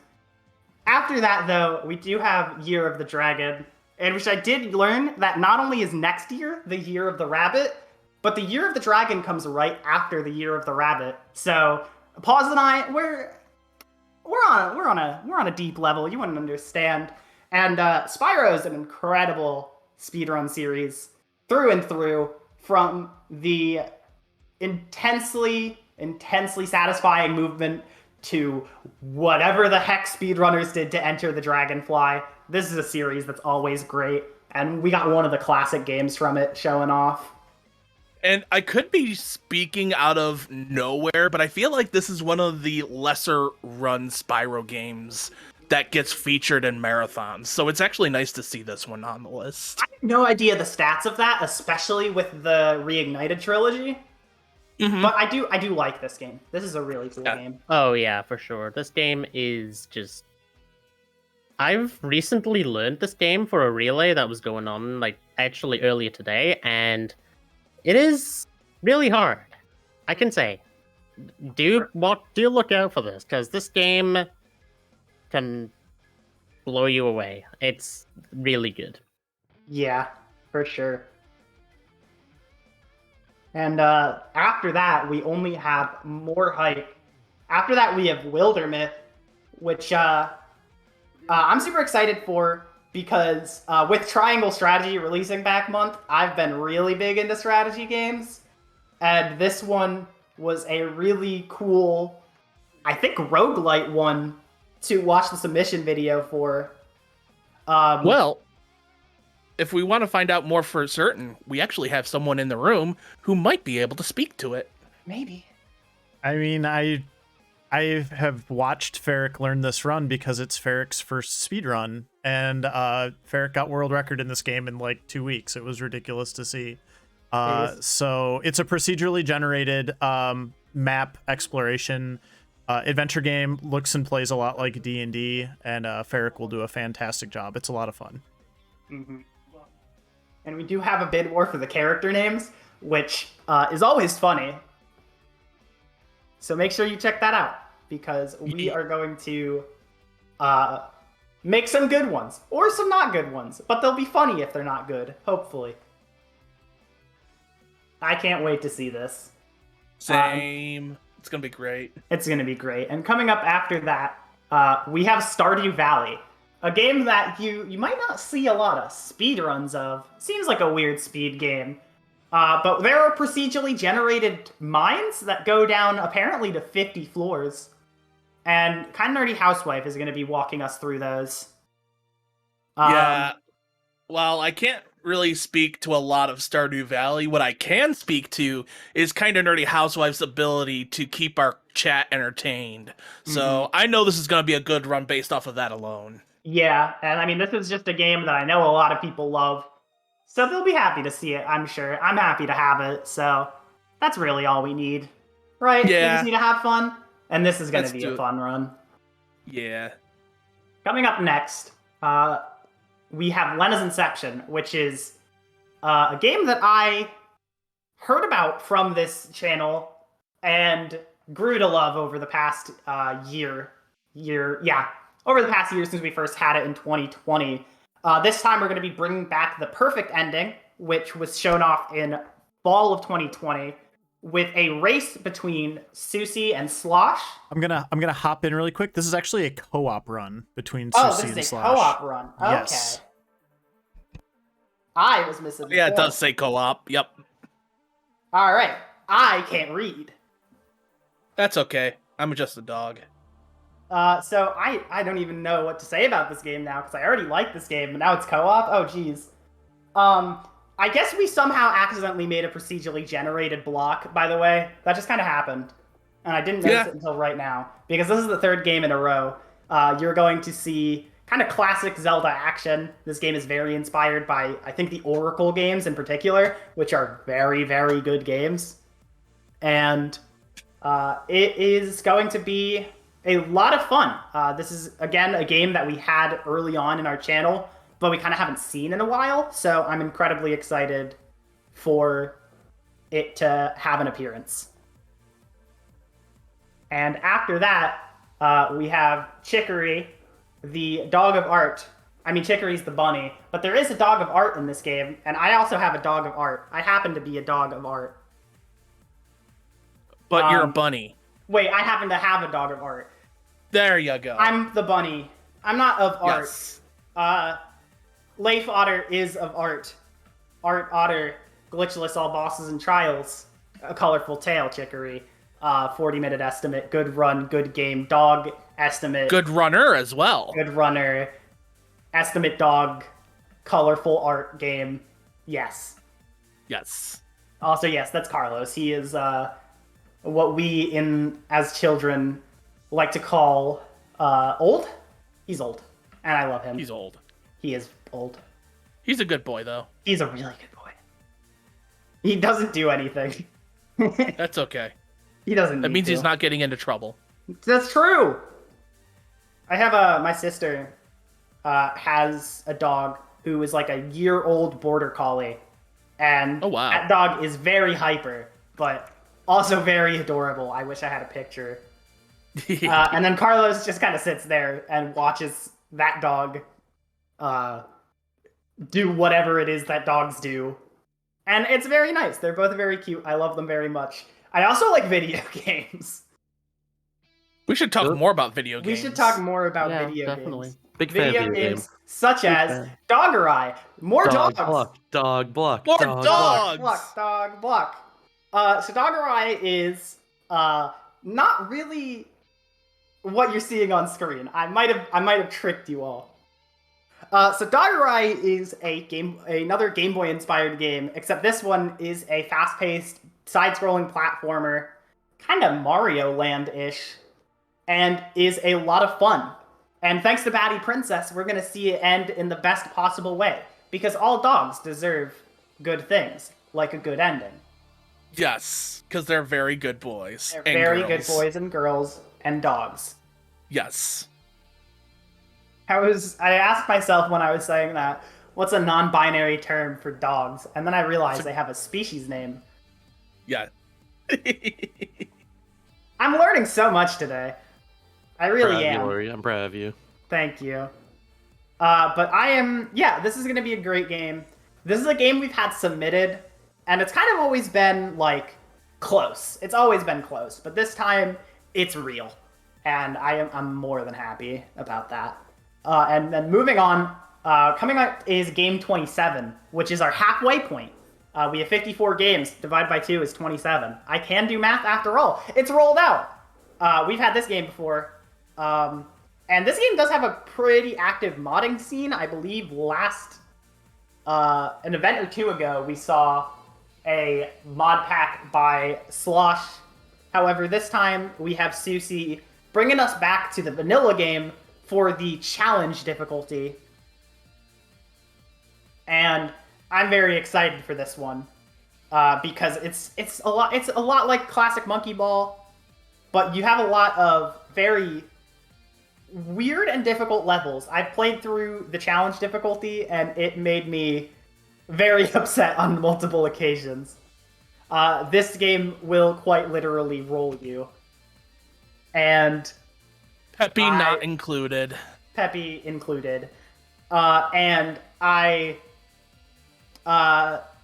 After that, though, we do have Year of the Dragon, in which I did learn that not only is next year the Year of the Rabbit, but the Year of the Dragon comes right after the Year of the Rabbit. So, Pause and I, we're on a deep level. You wouldn't understand. And Spyro is an incredible speedrun series through and through, from the intensely satisfying movement to whatever the heck speedrunners did to Enter the Dragonfly. This is a series that's always great, and we got one of the classic games from it showing off. And I could be speaking out of nowhere, but I feel like this is one of the lesser run Spyro games that gets featured in marathons. So it's actually nice to see this one on the list. I have no idea the stats of that, especially with the Reignited trilogy. Mhm. But I do like this game. This is a really cool game. Oh yeah, for sure. This game is just. I've recently learned this game for a relay that was going on, like actually earlier today, and it is really hard. I can say, do look out for this, because this game can blow you away. It's really good. Yeah, for sure. And after that, we only have more hype. After that, we have Wildermyth, which I'm super excited for, because with Triangle Strategy releasing back month, I've been really big into strategy games. And this one was a really cool, I think, roguelite one to watch the submission video for. Well, if we want to find out more for certain, we actually have someone in the room who might be able to speak to it. Maybe. I mean, I have watched Ferric learn this run because it's Ferric's first speed run, and Ferric got world record in this game in like 2 weeks. It was ridiculous to see. So it's a procedurally generated map exploration adventure game. Looks and plays a lot like D&D, and Ferric will do a fantastic job. It's a lot of fun. Mm-hmm. And we do have a bid war for the character names, which is always funny. So make sure you check that out, because we are going to make some good ones, or some not good ones, but they'll be funny if they're not good, hopefully. I can't wait to see this. Same. It's going to be great. It's going to be great. And coming up after that, we have Stardew Valley, a game that you might not see a lot of speedruns of. Seems like a weird speed game. But there are procedurally generated mines that go down apparently to 50 floors. And Kind of Nerdy Housewife is going to be walking us through those. Yeah. Well, I can't really speak to a lot of Stardew Valley. What I can speak to is Kind of Nerdy Housewife's ability to keep our chat entertained. So I know this is going to be a good run based off of that alone. Yeah, and I mean, this is just a game that I know a lot of people love. So they'll be happy to see it, I'm sure. I'm happy to have it, so that's really all we need. Right? We Yeah. just need to have fun, and this is going to Let's be do a it. fun run. Yeah. Coming up next, we have Lena's Inception, which is a game that I heard about from this channel and grew to love over the past year. Over the past year since we first had it in 2020. This time we're going to be bringing back the perfect ending, which was shown off in fall of 2020, with a race between Susie and Slosh. I'm gonna hop in really quick. This is actually a co-op run between Oh, Susie this and is a Slosh. co-op run. Okay. Yes. I was missing. Yeah, it does say co-op. Yep. All right. I can't read. That's okay. I'm just a dog. So I don't even know what to say about this game now because I already like this game, but now it's co-op. Oh, geez. I guess we somehow accidentally made a procedurally generated block. By the way, that just kind of happened, and I didn't notice it until right now because this is the third game in a row. You're going to see kind of classic Zelda action. This game is very inspired by, I think, the Oracle games in particular, which are very, very good games, and it is going to be a lot of fun. This is, again, a game that we had early on in our channel, but we kind of haven't seen in a while, so I'm incredibly excited for it to have an appearance. And after that, we have Chicory, the dog of art. I mean, Chicory's the bunny, but there is a dog of art in this game, and I also have a dog of art. I happen to be a dog of art. But you're a bunny. Wait, I happen to have a dog of art. There you go. I'm the bunny. I'm not of art. Yes. Leif Otter is of art. Art Otter, glitchless all bosses and trials. A colorful tale, Chicory. 40-minute estimate, good run, good game, dog estimate. Good runner as well. Good runner. Estimate dog, colorful art game. Yes. Yes. Also, yes, that's Carlos. He is what we as children like to call old. He's old, and I love him. He's old. He is old. He's a good boy, though. He's a really good boy. He doesn't do anything. That's okay. He doesn't. That need means to. he's not getting into trouble. That's true. I have my sister has a dog who is like a year-old border collie, and Oh, wow. that dog is very hyper, but also very adorable. I wish I had a picture. And then Carlos just kind of sits there and watches that dog do whatever it is that dogs do. And it's very nice. They're both very cute. I love them very much. I also like video games. We should talk more about video games. We should talk more about Yeah, video definitely. games. Big fan of Video video games games. such as fan. Doggerai. More Dog dogs. block, dog block, More dog dogs! Block, dog, block. So Doggerai is not really what you're seeing on screen. I might have tricked you all. So Doggerai is another Game Boy inspired game, except this one is a fast-paced, side-scrolling platformer, kind of Mario Land-ish, and is a lot of fun. And thanks to Batty Princess, we're gonna see it end in the best possible way, because all dogs deserve good things, like a good ending. Yes, because they're very good boys. They're and very girls. good boys and girls and dogs. Yes. I asked myself when I was saying that, what's a non-binary term for dogs? And then I realized they have a species name. Yeah. I'm learning so much today. I really am. Lori. I'm proud of you. Thank you. But this is going to be a great game. This is a game we've had submitted, and it's kind of always been, like, close. It's always been close, but this time, it's real. And I'm more than happy about that. And then moving on, coming up is Game 27, which is our halfway point. We have 54 games. Divided by 2 is 27. I can do math after all. It's rolled out. We've had this game before. And this game does have a pretty active modding scene. I believe an event or two ago, we saw a mod pack by Slosh. However, this time we have Susie bringing us back to the vanilla game for the challenge difficulty. And I'm very excited for this one because it's a lot like classic Monkey Ball, but you have a lot of very weird and difficult levels. I've played through the challenge difficulty and it made me very upset on multiple occasions. This game will quite literally roll you. And Peppy not included. Peppy included. And I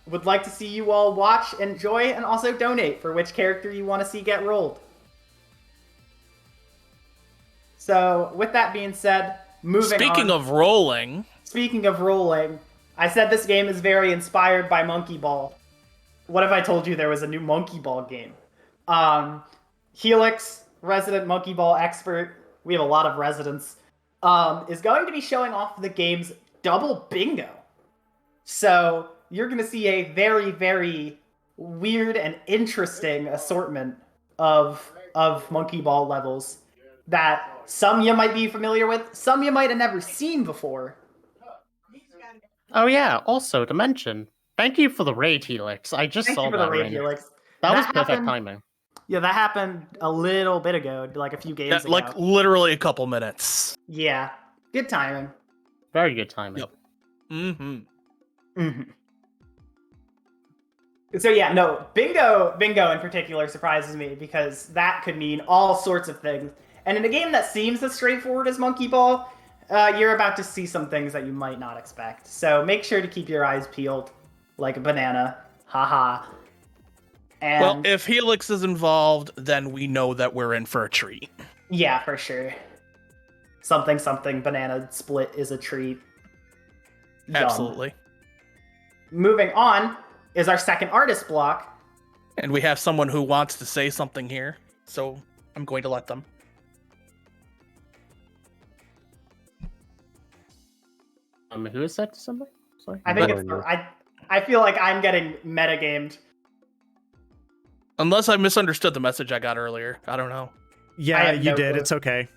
would like to see you all watch, enjoy, and also donate for which character you want to see get rolled. So, with that being said, moving on. Speaking of rolling, I said this game is very inspired by Monkey Ball. What if I told you there was a new Monkey Ball game? Helix, resident Monkey Ball expert, we have a lot of residents, is going to be showing off the game's double bingo. So, you're going to see a very, very weird and interesting assortment of Monkey Ball levels that some you might be familiar with, some you might have never seen before. Oh yeah, also to mention, thank you for the raid, Helix. I just Thank saw you for that the raid, raid. Helix. That was perfect happened- timing. Yeah, that happened a little bit ago, like a few games ago. like literally a couple minutes. Yeah, good timing. Very good timing. Yep. Mm-hmm. Mm-hmm. So yeah, no, bingo in particular surprises me because that could mean all sorts of things. And in a game that seems as straightforward as Monkey Ball, you're about to see some things that you might not expect. So make sure to keep your eyes peeled like a banana. Haha. And Well, if Helix is involved, then we know that we're in for a treat. yeah, for sure. Something banana split is a treat. Yum. Absolutely. Moving on is our second artist block. And we have someone who wants to say something here, so I'm going to let them. Who is that? Somebody? Sorry. I think I feel like I'm getting metagamed. Unless I misunderstood the message I got earlier. I don't know. Yeah, have you no did. clue. It's okay.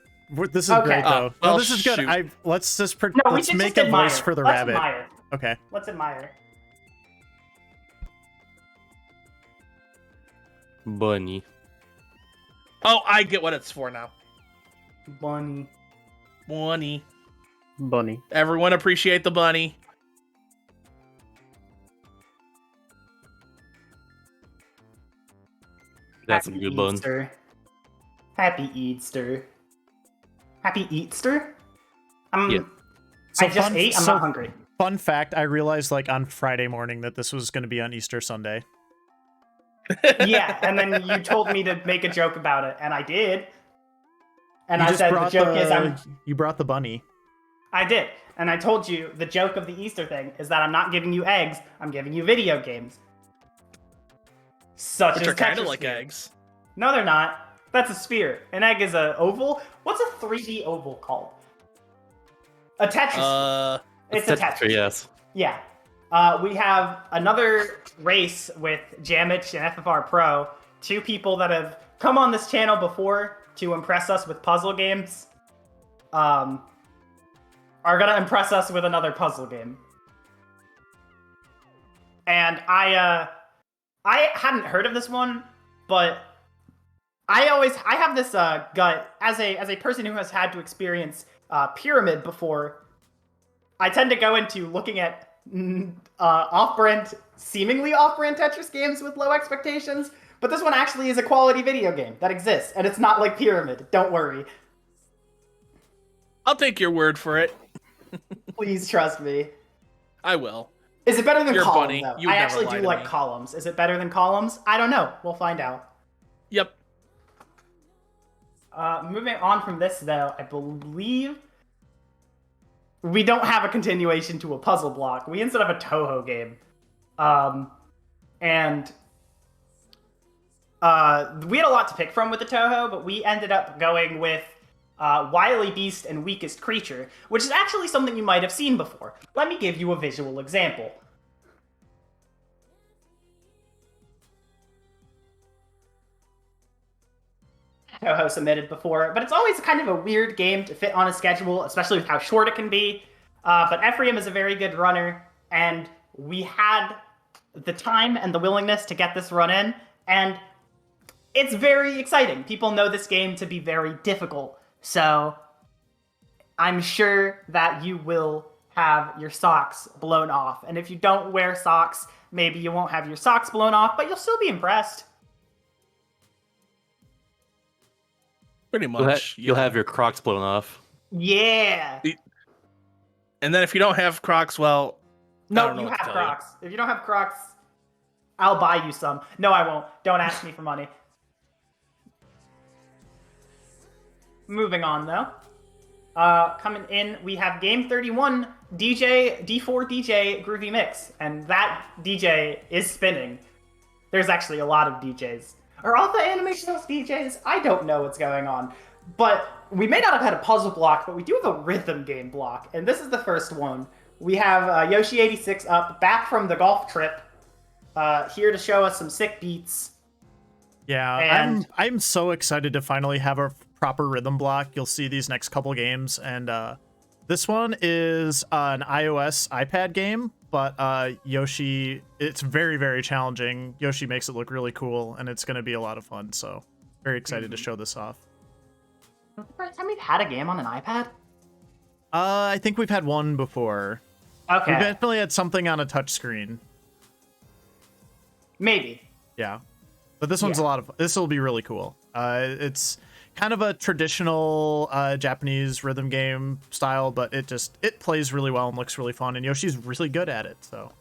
This is Okay. great though. well, No, this is good. shoot. Let's just No, we let's should make just a voice admire. for the Let's rabbit. Admire. Okay. Let's admire. Bunny. Oh, I get what it's for now. Bunny. Bunny. Bunny. Everyone appreciate the bunny. That's a Happy good one. Easter. Happy Easter. Happy Easter? Yeah. I just ate. I'm not hungry. Fun fact: I realized like on Friday morning that this was going to be on Easter Sunday. Yeah, and then you told me to make a joke about it, and I did. And You I just said the brought joke is you brought the bunny. I did. And I told you the joke of the Easter thing is that I'm not giving you eggs, I'm giving you video games. Such Which as are kind of Tetris like Sphere. eggs. No, they're not. That's a sphere. An egg is a oval. What's a 3D oval called? A Tetris. It's a Tetris. Yes. Yeah. We have another race with Jamich and FFR Pro, two people that have come on this channel before to impress us with puzzle games. Are gonna impress us with another puzzle game. And I hadn't heard of this one, but I have this gut as a person who has had to experience Pyramid before. I tend to go into looking at seemingly off-brand Tetris games with low expectations, but this one actually is a quality video game that exists, and it's not like Pyramid. Don't worry. I'll take your word for it. Please trust me. I will. Is it better than You're Columns, funny. though? You would I never actually lie do to like me. Columns. Is it better than Columns? I don't know. We'll find out. Yep. Moving on from this, though, I believe we don't have a continuation to a puzzle block. We instead have a Toho game. and we had a lot to pick from with the Toho, but we ended up going with Wily Beast and Weakest Creature, which is actually something you might have seen before. Let me give you a visual example. Toho submitted before, but it's always kind of a weird game to fit on a schedule, especially with how short it can be. But Ephraim is a very good runner, and we had the time and the willingness to get this run in, and it's very exciting. People know this game to be very difficult, so I'm sure that you will have your socks blown off. And if you don't wear socks, maybe you won't have your socks blown off, but you'll still be impressed. Pretty much. You'll have your Crocs blown off. Yeah. And then if you don't have Crocs, well, I No, don't know you what to have tell you. Crocs. If you don't have Crocs, I'll buy you some. No, I won't. Don't ask me for money. Moving on, though. Coming in, we have Game 31, D4 DJ Groovy Mix. And that DJ is spinning. There's actually a lot of DJs. Are all the animations DJs? I don't know what's going on. But we may not have had a puzzle block, but we do have a rhythm game block. And this is the first one. We have Yoshi86 up, back from the golf trip, here to show us some sick beats. Yeah, And- I'm so excited to finally have a proper rhythm block. You'll see these next couple games, and this one is an iOS iPad game, but Yoshi, it's very, very challenging. Yoshi makes it look really cool, and it's going to be a lot of fun, so very excited to show this off. The first time we've had a game on an iPad? I think we've had one before. Okay, We've definitely had something on a touchscreen. maybe. Yeah. But this one's Yeah. a lot of, this will be really cool. It's kind of a traditional Japanese rhythm game style, but it plays really well and looks really fun, and Yoshi's really good at it, so.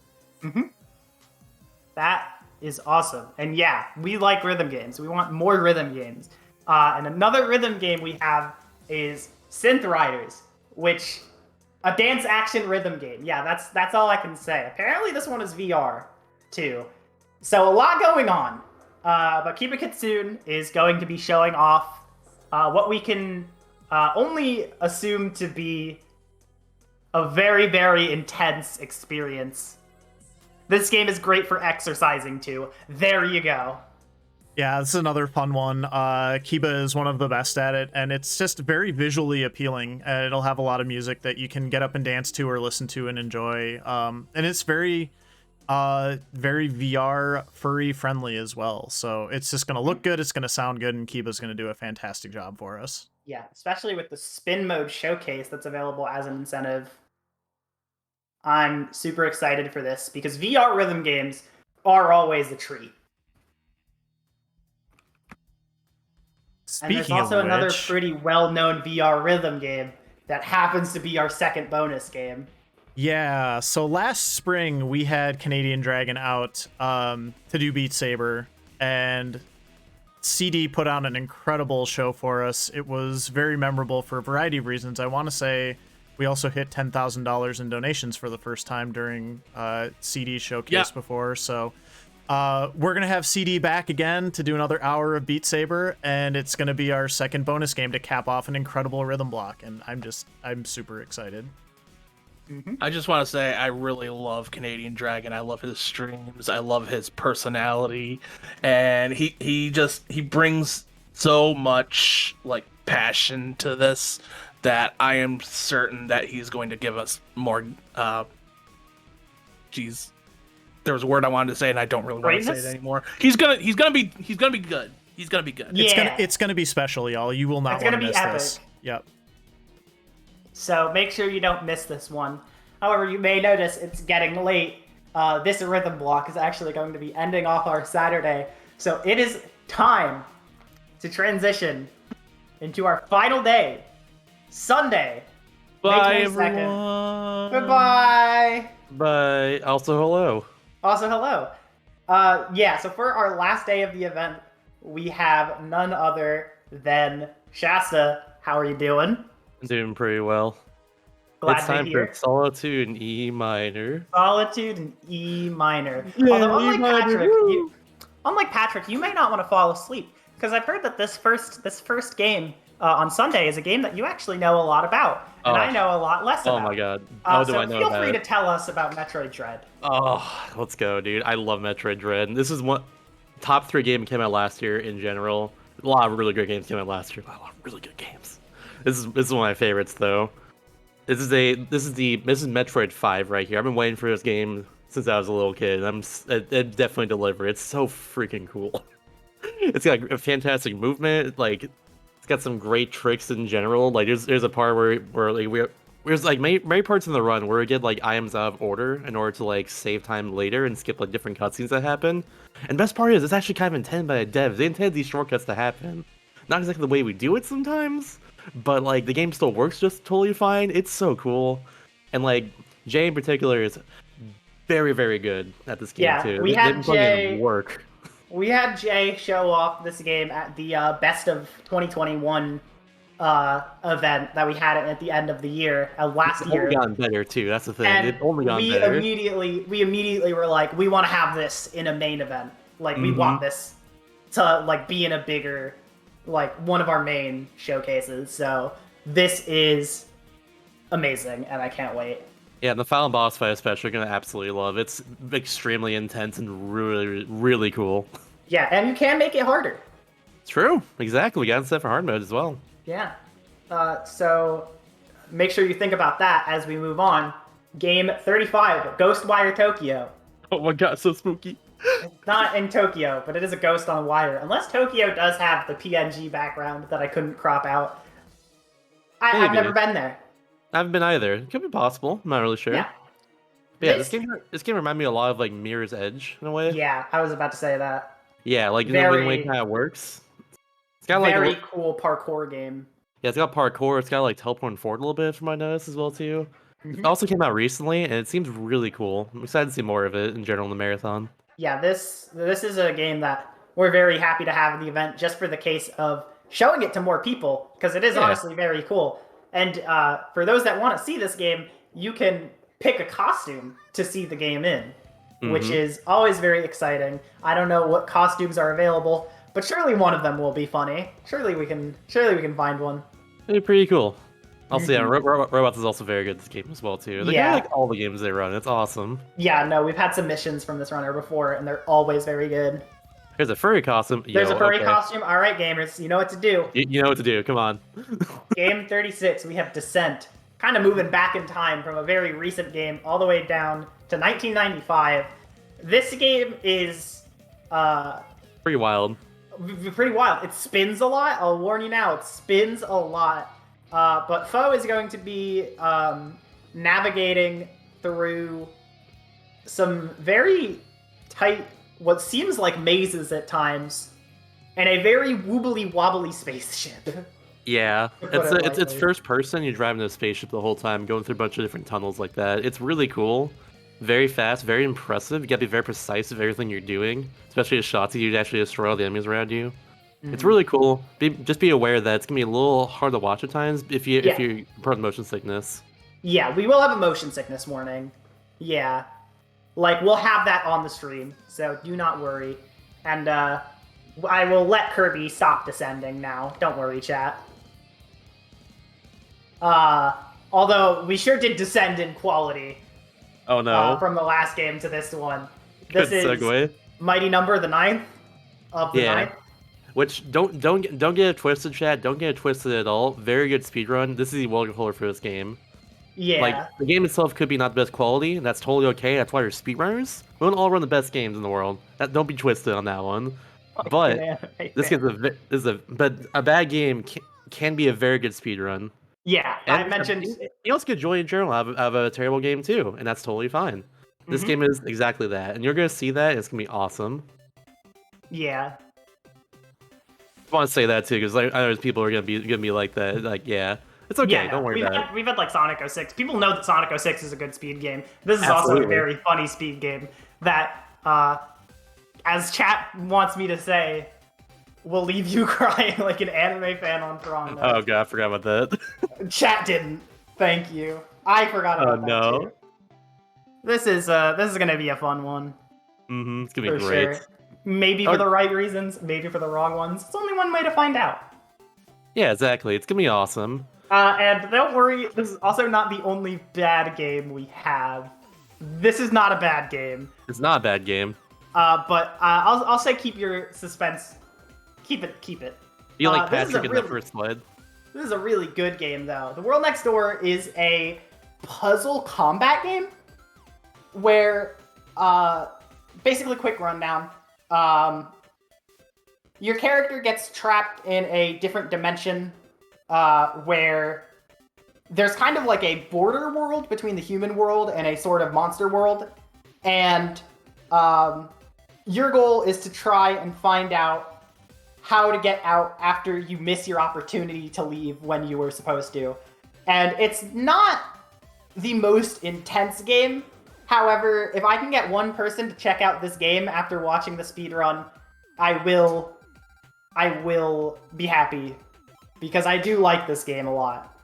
That is awesome. And yeah, we like rhythm games. We want more rhythm games. And another rhythm game we have is Synth Riders, which a dance action rhythm game. Yeah, that's all I can say. Apparently this one is VR too. So a lot going on. But Kiba Kitsune is going to be showing off what we can only assume to be a very, very intense experience. This game is great for exercising too. There you go. Yeah, this is another fun one. Kiba is one of the best at it, and it's just very visually appealing, and it'll have a lot of music that you can get up and dance to or listen to and enjoy. And it's very VR furry friendly as well. So it's just gonna look good, it's gonna sound good, and Kiba's gonna do a fantastic job for us. Yeah, especially with the spin mode showcase that's available as an incentive. I'm super excited for this because VR rhythm games are always a treat. And there's Speaking also of another which, pretty well-known VR rhythm game that happens to be our second bonus game. yeah, so last spring we had Canadian Dragon out to do Beat Saber, and CD put on an incredible show for us. It was very memorable for a variety of reasons. I want to say we also hit $10,000 in donations for the first time during CD showcase before. So we're going to have CD back again to do another hour of Beat Saber, and it's going to be our second bonus game to cap off an incredible rhythm block. And I'm super excited. I just want to say I really love Canadian Dragon. I love his streams. I love his personality, and he brings so much like passion to this that I am certain that he's going to give us more. Geez, there was a word I wanted to say, and I don't really want to say Greatness? it anymore. He's gonna be good. He's gonna be good. Yeah. It's gonna be special, y'all. You will not It's want gonna to be miss epic. this. Yep. So make sure you don't miss this one. However, you may notice it's getting late. This rhythm block is actually going to be ending off our Saturday. So it is time to transition into our final day, Sunday, Bye, May 22nd. everyone. Goodbye. Bye. Also, hello. Also, hello. Yeah, so for our last day of the event, we have none other than Shasta. How are you doing? I'm doing pretty well. Glad it's to time hear. for Solitude in E minor. Solitude and E minor. Yeah, Although, E minor, unlike Patrick, you may not want to fall asleep because I've heard that this first game on Sunday is a game that you actually know a lot about, and I know a lot less Oh about. my god. How do so I know feel about free it? to tell us about Metroid Dread. Oh, let's go, dude. I love Metroid Dread. This is one top 3 game came out last year in general. A lot of really good games came out last year. A lot of really good games. This is one of my favorites though. This is Metroid 5 right here. I've been waiting for this game since I was a little kid. It definitely delivered. It's so freaking cool. It's got a fantastic movement. Like, it's got some great tricks in general. Like, there's a part where like there's like many parts in the run where we get like items out of order in order to like save time later and skip like different cutscenes that happen. And best part is it's actually kind of intended by the devs. They intended these shortcuts to happen. Not exactly the way we do it sometimes, but like the game still works just totally fine. It's so cool. And like Jay in particular is very, very good at this game too. We had Jay work. We had Jay show off this game at the Best of 2021 event that we had at the end of the year, last year. It's only gotten better too. That's the thing. And It's only gotten better. we immediately were like, we want to have this in a main event. Like, we want this to like be in a bigger, like one of our main showcases. So this is amazing, and I can't wait. Yeah, and the final boss fight especially, you're gonna absolutely love. It's extremely intense and really, really cool. Yeah, and you can make it harder. It's true. Exactly. We got it set for hard mode as well. Yeah. So make sure you think about that as we move on. Game 35, Ghostwire Tokyo. Oh my god, so spooky. It's not in Tokyo, but it is a ghost on wire. Unless Tokyo does have the PNG background that I couldn't crop out. I've never been there. I haven't been either. It could be possible. I'm not really sure. Yeah. But yeah, this game reminded me a lot of like Mirror's Edge in a way. Yeah, I was about to say that. Yeah, like you know the way it kind of works. It's got like very cool parkour game. Yeah, it's got parkour. It's got like teleporting forward a little bit from my notice as well too. It also came out recently, and it seems really cool. I'm excited to see more of it in general in the marathon. Yeah, this is a game that we're very happy to have in the event, just for the case of showing it to more people, because it is honestly very cool. And for those that want to see this game, you can pick a costume to see the game in, which is always very exciting. I don't know what costumes are available, but surely one of them will be funny. Surely we can find one. It'd be pretty cool. Also, yeah, Robots is also very good at this game as well too. They Yeah. like all the games they run. It's awesome. Yeah, no, we've had submissions from this runner before, and they're always very good. There's a furry costume. There's a furry costume. All right, gamers, you know what to do. You know what to do. Come on. Game 36, we have Descent. Kind of moving back in time from a very recent game all the way down to 1995. This game is Pretty wild. pretty wild. It spins a lot. I'll warn you now, it spins a lot. But Foe is going to be navigating through some very tight, what seems like mazes at times, and a very wobbly wobbly spaceship. Yeah, To put it it's lightly. first person. You're driving a spaceship the whole time, going through a bunch of different tunnels like that. It's really cool, very fast, very impressive. You gotta be very precise of everything you're doing, especially as shots you actually destroy all the enemies around you. It's really cool. Just be aware that it's gonna be a little hard to watch at times if you're prone to motion sickness. Yeah, we will have a motion sickness warning. Yeah. Like, we'll have that on the stream, so do not worry. And I will let Kirby stop descending now. Don't worry, chat. Although, we sure did descend in quality Oh no! from the last game to this one. This Good is segue. Mighty Number, the 9th of the Yeah. 9th. Which don't get it twisted, chat. Don't get it twisted at all. Very good speedrun. This is the world controller for this game. Yeah. Like, the game itself could be not the best quality, and that's totally okay. That's why you're speedrunners. We don't all run the best games in the world. Don't be twisted on that one. But this is but a bad game can be a very good speedrun. Yeah, I mentioned... You also get joy in general out of a terrible game too, and that's totally fine. This game is exactly that, and you're gonna see that, and it's gonna be awesome. Yeah. I want to say that too, because I know there's people who are gonna be like that. Like, yeah, it's okay. Yeah, don't worry about it. We've had like Sonic 06. People know that Sonic 06 is a good speed game. This is Absolutely. also a very funny speed game that, as chat wants me to say, will leave you crying like an anime fan on Toronto. Oh god, I forgot about that. Chat didn't. Thank you. I forgot about Oh, that no. too. This is gonna be a fun one It's gonna be for great. sure. Maybe for the right reasons, maybe for the wrong ones. It's only one way to find out. Yeah, exactly. It's gonna be awesome. And don't worry, this is also not the only bad game we have. This is not a bad game. It's not a bad game. But I'll say keep your suspense. Keep it. You like this is Patrick a in really- that first slide? This is a really good game, though. The World Next Door is a puzzle combat game where, basically, quick rundown. Your character gets trapped in a different dimension where there's kind of like a border world between the human world and a sort of monster world. And your goal is to try and find out how to get out after you miss your opportunity to leave when you were supposed to. And it's not the most intense game. However, if I can get one person to check out this game after watching the speedrun, I will be happy, because I do like this game a lot.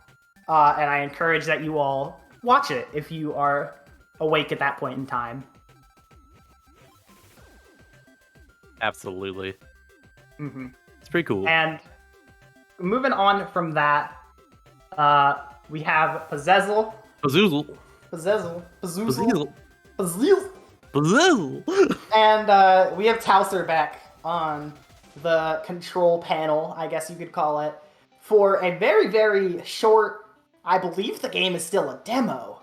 And I encourage that you all watch it if you are awake at that point in time. Absolutely. Mm-hmm. It's pretty cool. And moving on from that, we have Pazzezzle. Pazoozle. Pazoozle. Pazoozle. And we have Towser back on the control panel, I guess you could call it, for a very, very short, I believe the game is still a demo,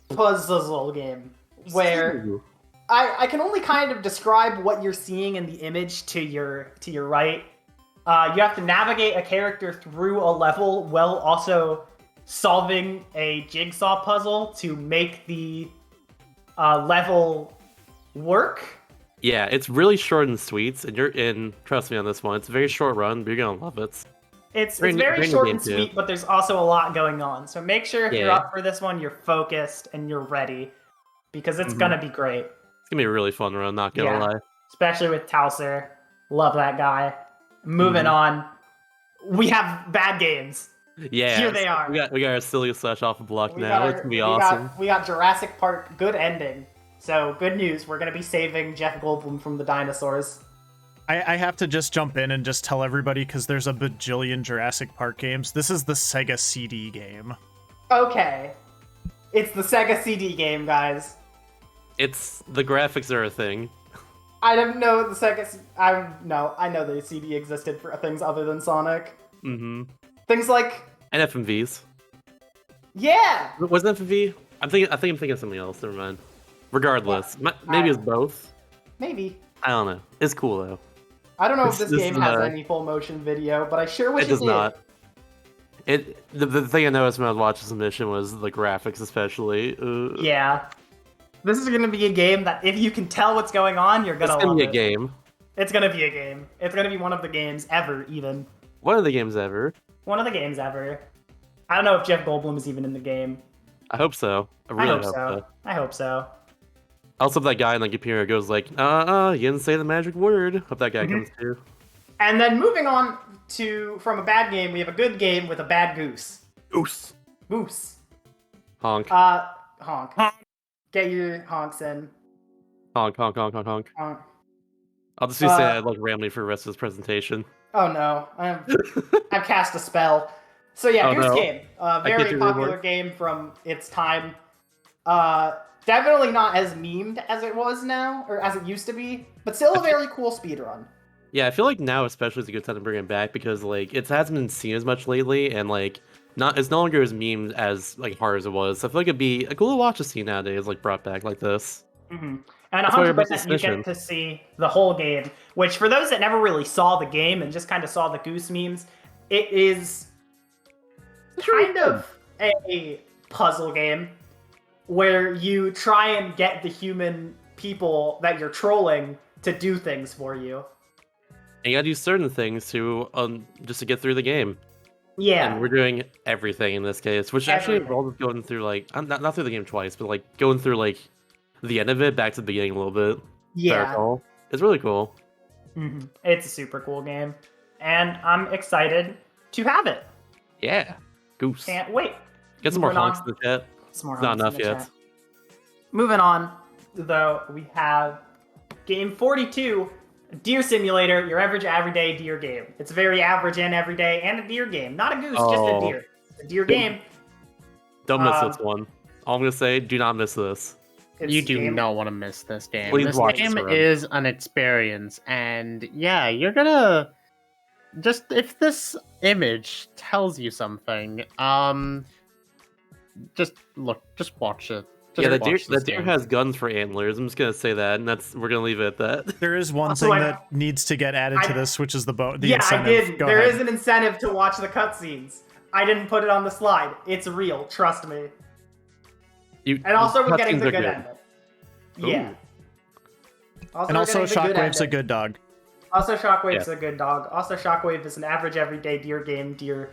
puzzle game, where I can only kind of describe what you're seeing in the image to your right. You have to navigate a character through a level while also solving a jigsaw puzzle to make the level work. Yeah, it's really short and sweet, and you're in. Trust me on this one. It's a very short run, but you're gonna love it. It's Brand new- very brand new short game and too. sweet, but there's also a lot going on. So make sure if you're Yeah. up for this one, you're focused and you're ready, because it's Mhm. gonna be great. It's gonna be a really fun run. Not gonna Yeah. lie. Especially with Towser. Love that guy. Moving on, we have bad games. Yeah. Here they are. We got our silly slash off the block We now. got It's our- gonna be we awesome. we got Jurassic Park, good ending. So good news, we're gonna be saving Jeff Goldblum from the dinosaurs. I have to just jump in and just tell everybody, because there's a bajillion Jurassic Park games. This is the Sega CD game. Okay. It's the Sega CD game, guys. It's the graphics are a thing. I don't know the Sega. I know the CD existed for things other than Sonic. Mm-hmm. Things like, And FMVs. yeah, Was it FMV? I think I'm thinking of something else. Never mind. Regardless, maybe it's both. maybe. I don't know. It's cool though. I don't know if this This game is, has any full motion video, but I sure wish It does did. not. The thing I noticed when I was watching Submission was the graphics, especially. Yeah. This is gonna be a game that if you can tell what's going on, you're It's gonna gonna love be a it. game. It's gonna be a game. It's gonna be one of the games ever, even. One of the games ever. One of the games ever. I don't know if Jeff Goldblum is even in the game. I hope so. I I really hope hope so. so. I hope so. Also, if that guy in like Imperial goes like, you didn't say the magic word. Hope that guy Mhm. comes too. And then moving on from a bad game, we have a good game with a bad goose. Goose. Goose. Honk. Honk. Get your honks in. Honk, honk, honk, honk, honk. Honk. I'll just be saying I like Ramley for the rest of this presentation. Oh no, I've cast a spell. So yeah, Oh, Goose no. Game, a I get very your popular reward. game from its time. Definitely not as memed as it was now, or as it used to be, but still a very cool speedrun. Yeah, I feel like now especially is a good time to bring it back because like it hasn't been seen as much lately, and like it's no longer as memed as like hard as it was. So I feel like it'd be a cool to watch to see nowadays, like brought back like this. Mm-hmm. And That's why you're 100% making you submission. get to see the whole game, which for those that never really saw the game and just kind of saw the Goose memes, it is kind of a puzzle game where you try and get the human people that you're trolling to do things for you. And you gotta do certain things to just to get through the game. Yeah. And we're doing everything in this case, which actually Everything. involves going through like not through the game twice, but like going through like the end of it back to the beginning a little bit. if I Yeah. recall. It's really cool. Mhm. It's a super cool game. And I'm excited to have it. Yeah. Goose. Can't wait. Get some more Moving honks on. in the chat. Some more It's not honks in enough the yet. chat. Moving on, though, we have game 42, Deer Simulator, your average everyday deer game. It's very average and everyday, and a deer game. Not a goose, just a Oh. deer. It's a deer game. Don't miss Um, this one. All I'm gonna say, do not miss this. It's You a do game- not want to miss this game. Please This watch game this run. is an experience, and yeah, you're gonna just if this image tells you something, just look, just watch it. Just Yeah, watch the this deer game. has guns for antlers. I'm just gonna say that, and we're gonna leave it at that. There is one Also, thing I- that needs to get added to I- this, which is the Yeah, I incentive. did. Go There ahead. is an incentive to watch the cutscenes. I didn't put it on the slide. It's real. Trust me. And also, we're getting cutscenes the are good ending. Yeah. Ooh. Also, And we're also, getting the good Shockwave's a ending. good dog. Also, Shockwave's Yeah. a good dog. Also, Shockwave is an average everyday deer game. Good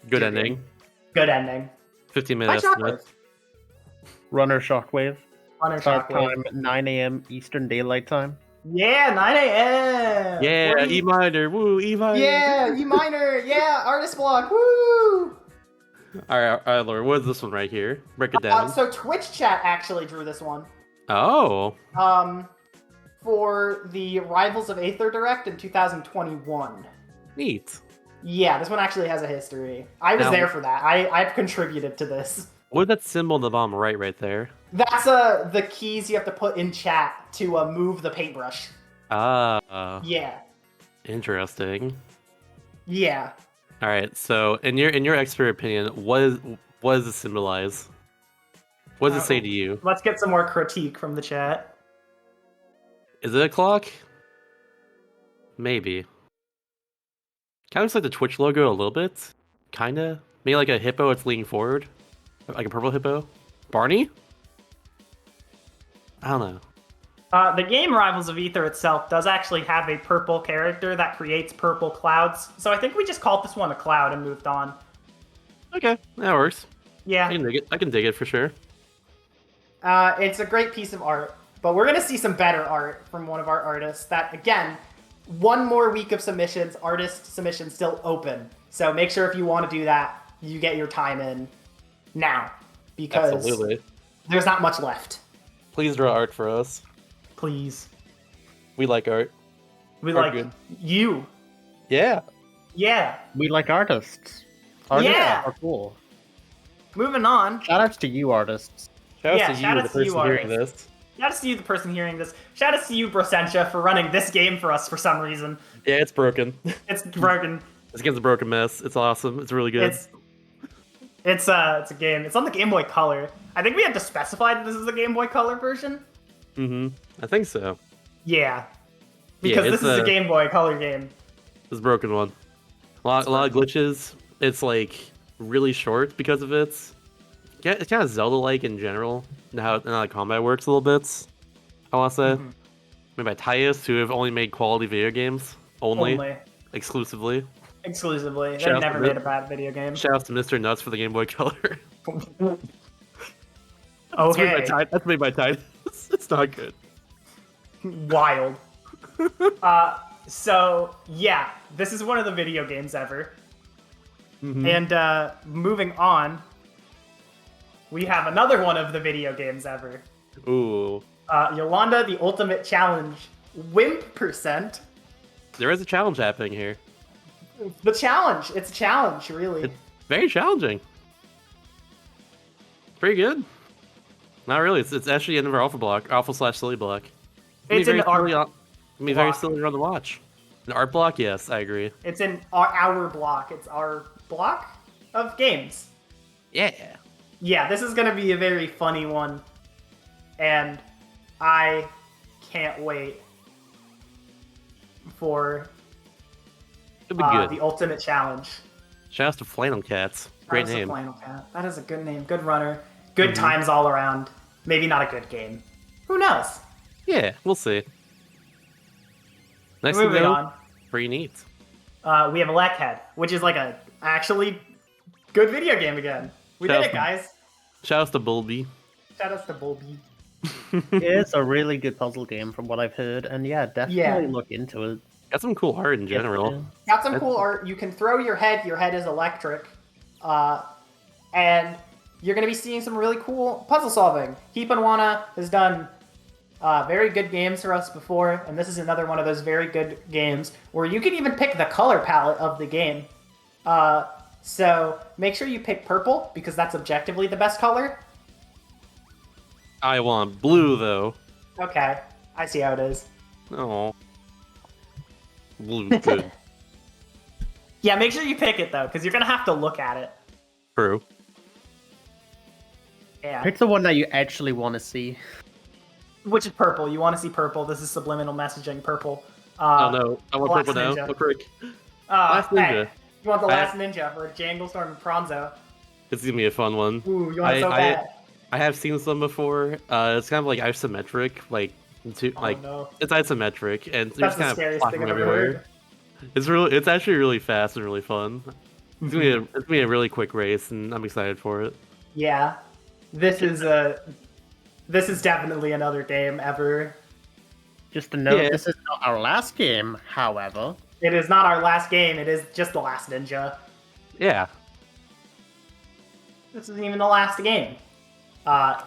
Deer ending. game. Good ending. 15 By minutes. Shockwave. Runner Shockwave. Runner Start Shockwave. time 9 a.m. Eastern Daylight Time. Yeah, 9 a.m. Yeah, 40 E minor. Woo, E minor. Yeah, E minor. Yeah, artist block. Woo! All right, Laura. What is this one right here? Break it down. So Twitch chat actually drew this one. Oh, For the Rivals of Aether Direct in 2021. neat. Yeah, this one actually has a history. I was Now- there for that. I've contributed to this. What is that symbol in the bottom right there? That's the keys you have to put in chat to move the paintbrush. Ah, Yeah. interesting. Yeah. All right. So, in your expert opinion, what does it symbolize? What does it say to you? Let's get some more critique from the chat. Is it a clock? Maybe. Kind of looks like the Twitch logo a little bit. Kinda. Maybe like a hippo that's leaning forward. Like a purple hippo. Barney? I don't know. The game Rivals of Aether itself does actually have a purple character that creates purple clouds. So I think we just called this one a cloud and moved on. Okay, that works. Yeah. I can dig it. I can dig it for sure. It's a great piece of art, but we're gonna see some better art from one of our artists. That again, one more week of submissions, artist submissions still open. So make sure if you want to do that, you get your time in now, because Absolutely. there's not much left. Please draw art for us. Please, We like art. we Art like good. you. Yeah. Yeah. We like artists. Artists Yeah. are cool. Moving on. Shout outs to you, artists. Shout Yeah, out to shout you, out the to you, person hearing artist. this. Shout out to you, the person hearing this. Shout out to you, Brosentia, for running this game for us for some reason. Yeah, it's broken. It's broken. This game's a broken mess. It's awesome. It's really good. It's a game. It's on the Game Boy Color. I think we had to specify that this is a Game Boy Color version. I think so. Yeah. Because it's this is a Game Boy Color game. This broken one. A lot of glitches. It's like really short because of it. Yeah, it's kind of Zelda-like in general. And how the combat works a little bit. I want to say. Mm-hmm. Made by Tyus, who have only made quality video games. Only. Only. Exclusively. Exclusively. Shout out They've to never made a bad video game. Shout out to Mr. Nuts for the Game Boy Color. Okay. That's made by Tyus. It's not good. Wild. So, yeah. This is one of the video games ever. And moving on, we have another one of the video games ever. Ooh. Yolanda, the Ultimate Challenge. Wimp percent. There is a challenge happening here. The challenge. It's a challenge, really. It's very challenging. Pretty good. Not really. It's actually end of our alpha block, alpha/silly block. It's an art It'll be very block. silly to run the watch. An art block, yes, I agree. It's in our block. It's our block of games. Yeah. Yeah, this is gonna be a very funny one, and I can't wait for It'll be good. the Ultimate Challenge. Shout out to Flannel Cats. Great That is a name. Flannel Cat. That is a good name. Good runner. Good Mm-hmm. times all around. Maybe not a good game. Who knows? Yeah, we'll see. Next thing Moving though, on. pretty neat. We have Electhead, which is like a actually good video game again. We Shout did out it, to- guys. Shout out to Bulby. Shout out to Bulby. It's a really good puzzle game from what I've heard, and yeah, definitely look into it. Got some cool art in general. Got some cool art. You can throw your head. Your head is electric. and you're going to be seeing some really cool puzzle solving. Keep and Wana has done very good games for us before, and this is another one of those very good games where you can even pick the color palette of the game. So make sure you pick purple, because that's objectively the best color. I want blue, though. Okay, I see how it is. Oh. Blue, good. Yeah, make sure you pick it, though, because you're going to have to look at it. True. Yeah. Pick the one that you actually want to see. Which is purple. You want to see purple. This is subliminal messaging, purple. Oh no, I want Last purple now. Ninja. Look, Rick. Last Ninja. You want the I- Last Ninja for Jangle Storm and Pronzo. It's gonna be a fun one. Ooh, you want it so bad. I have seen some before. It's kind of like isometric, like No. it's isometric, and That's there's the kind of scariest thing platform I've ever everywhere. heard. It's actually really fast and really fun. It's gonna be a really quick race, and I'm excited for it. Yeah. This is definitely another game ever. Just to note, Yeah. this is not our last game, however. It is not our last game. It is just the Last Ninja. Yeah. This isn't even the last game.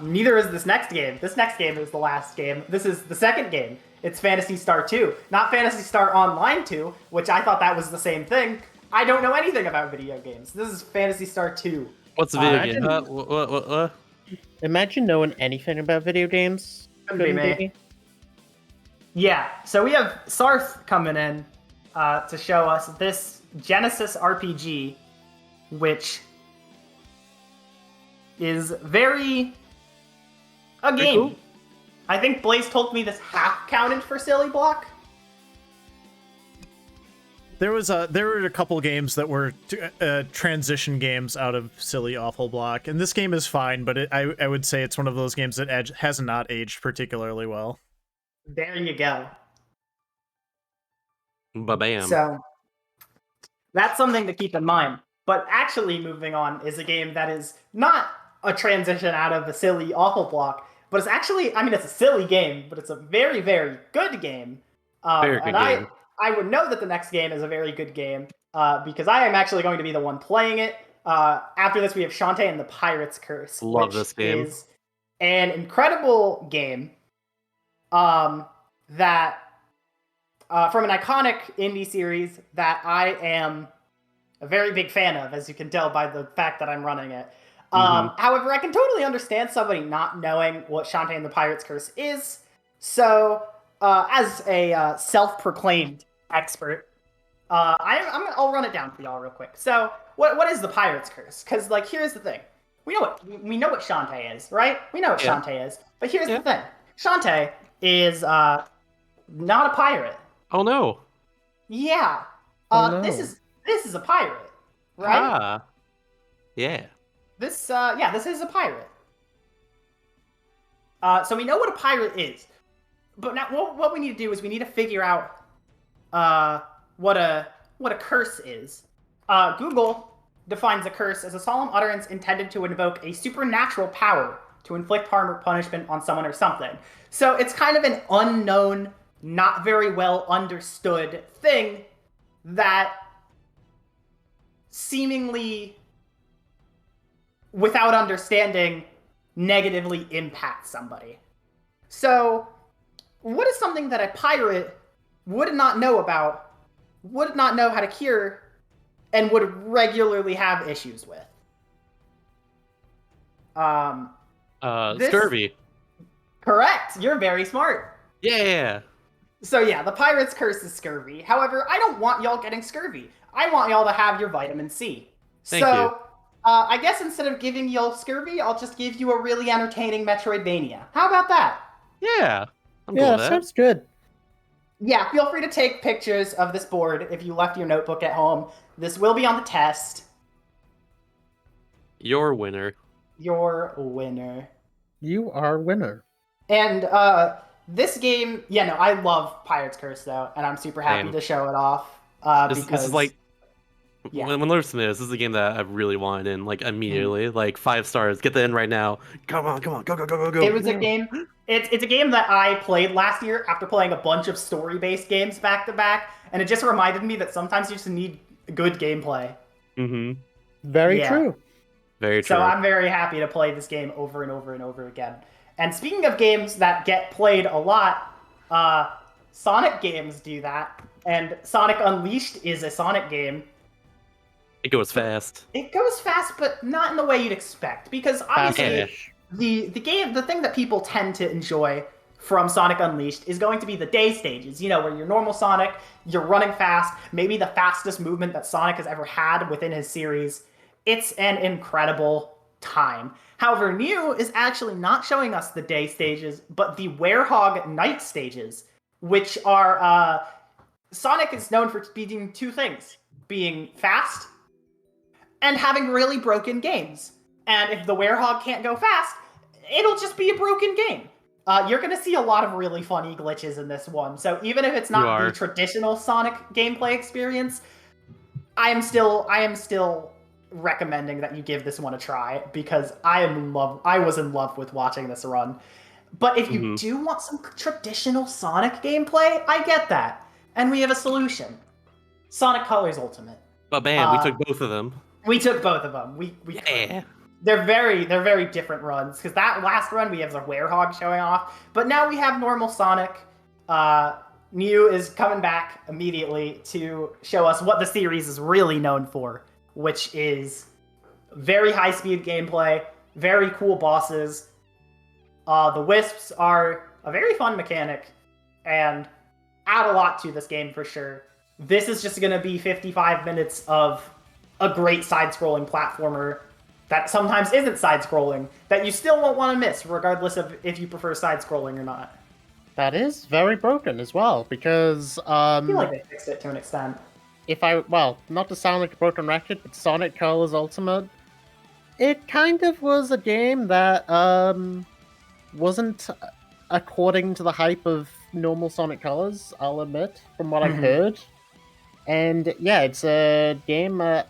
Neither is this next game. This next game is the last game. This is the second game. It's Phantasy Star 2. Not Phantasy Star Online 2, which I thought that was the same thing. I don't know anything about video games. This is Phantasy Star 2. What's the video Imagine- game? What? Imagine knowing anything about video games. Couldn't be me. Yeah, so we have Sarth coming in to show us this Genesis RPG, which is a game. cool. I think Blaze told me this half counted for Silly Block. There were a couple games that were transition games out of Silly Awful Block, and this game is fine, but I would say it's one of those games that has not aged particularly well. There you go. Ba-bam. So that's something to keep in mind. But actually, moving on is a game that is not a transition out of a Silly Awful Block, but it's actually, I mean, it's a silly game, but it's a very, very good game. Very good game. I would know that the next game is a very good game because I am actually going to be the one playing it. After this, we have Shantae and the Pirate's Curse. Love which this game. Is an incredible game that from an iconic indie series that I am a very big fan of, as you can tell by the fact that I'm running it. However, I can totally understand somebody not knowing what Shantae and the Pirate's Curse is. So, as a self-proclaimed expert, I'll run it down for y'all real quick. So, what is the Pirate's Curse? Because, like, here's the thing: we know what Shantae is, right? We know what Shantae is, but here's the thing: Shantae is not a pirate. Oh no. Yeah. Oh, no. This is a pirate, right? Ah. Yeah. This is a pirate. So we know what a pirate is. But now what we need to do is we need to figure out what a curse is. Google defines a curse as a solemn utterance intended to invoke a supernatural power to inflict harm or punishment on someone or something. So it's kind of an unknown, not very well understood thing that seemingly, without understanding, negatively impacts somebody. So, what is something that a pirate would not know about, would not know how to cure, and would regularly have issues with? This- Scurvy. Correct. You're very smart. Yeah. So yeah, the pirate's curse is scurvy. However, I don't want y'all getting scurvy. I want y'all to have your vitamin C. Thank so, you. I guess instead of giving y'all scurvy, I'll just give you a really entertaining Metroidvania. How about that? Yeah. I'm cool Yeah, with that. sounds good. Yeah, feel free to take pictures of this board if you left your notebook at home. This will be on the test. Your winner. Your winner. You are winner. And this game, I love Pirate's Curse though, and I'm super happy Same. to show it off. This is like Yeah. when listening to this is a game that I really wanted in like immediately. Like 5 stars. Get the end right now. Come on, go. It was a game. It's a game that I played last year after playing a bunch of story-based games back to back, and it just reminded me that sometimes you just need good gameplay. Mm-hmm. Very Yeah. true. Very true. So I'm very happy to play this game over and over and over again. And speaking of games that get played a lot, Sonic games do that. And Sonic Unleashed is a Sonic game. It goes fast. It goes fast, but not in the way you'd expect. Because obviously, Fast-ish. the thing that people tend to enjoy from Sonic Unleashed is going to be the day stages, where you're normal Sonic, you're running fast, maybe the fastest movement that Sonic has ever had within his series. It's an incredible time. However, New is actually not showing us the day stages, but the Werehog night stages, which are, Sonic is known for being two things, being fast and having really broken games. And if the Werehog can't go fast, it'll just be a broken game. You're going to see a lot of really funny glitches in this one. So even if it's not the traditional Sonic gameplay experience, I am still recommending that you give this one a try because I was in love with watching this run. But if you do want some traditional Sonic gameplay, I get that. And we have a solution. Sonic Colors Ultimate. But man, we took both of them. We took both of them. Yeah. They're very different runs because that last run we have the Werehog showing off, but now we have normal Sonic. New is coming back immediately to show us what the series is really known for, which is very high-speed gameplay, very cool bosses. The Wisps are a very fun mechanic and add a lot to this game for sure. This is just going to be 55 minutes of a great side-scrolling platformer that sometimes isn't side-scrolling, that you still won't want to miss, regardless of if you prefer side-scrolling or not. That is very broken as well, because I feel like they fixed it to an extent. Not to sound like a broken record, but Sonic Colors Ultimate, it kind of was a game that wasn't according to the hype of normal Sonic Colors, I'll admit, from what I've heard. And yeah, it's a game that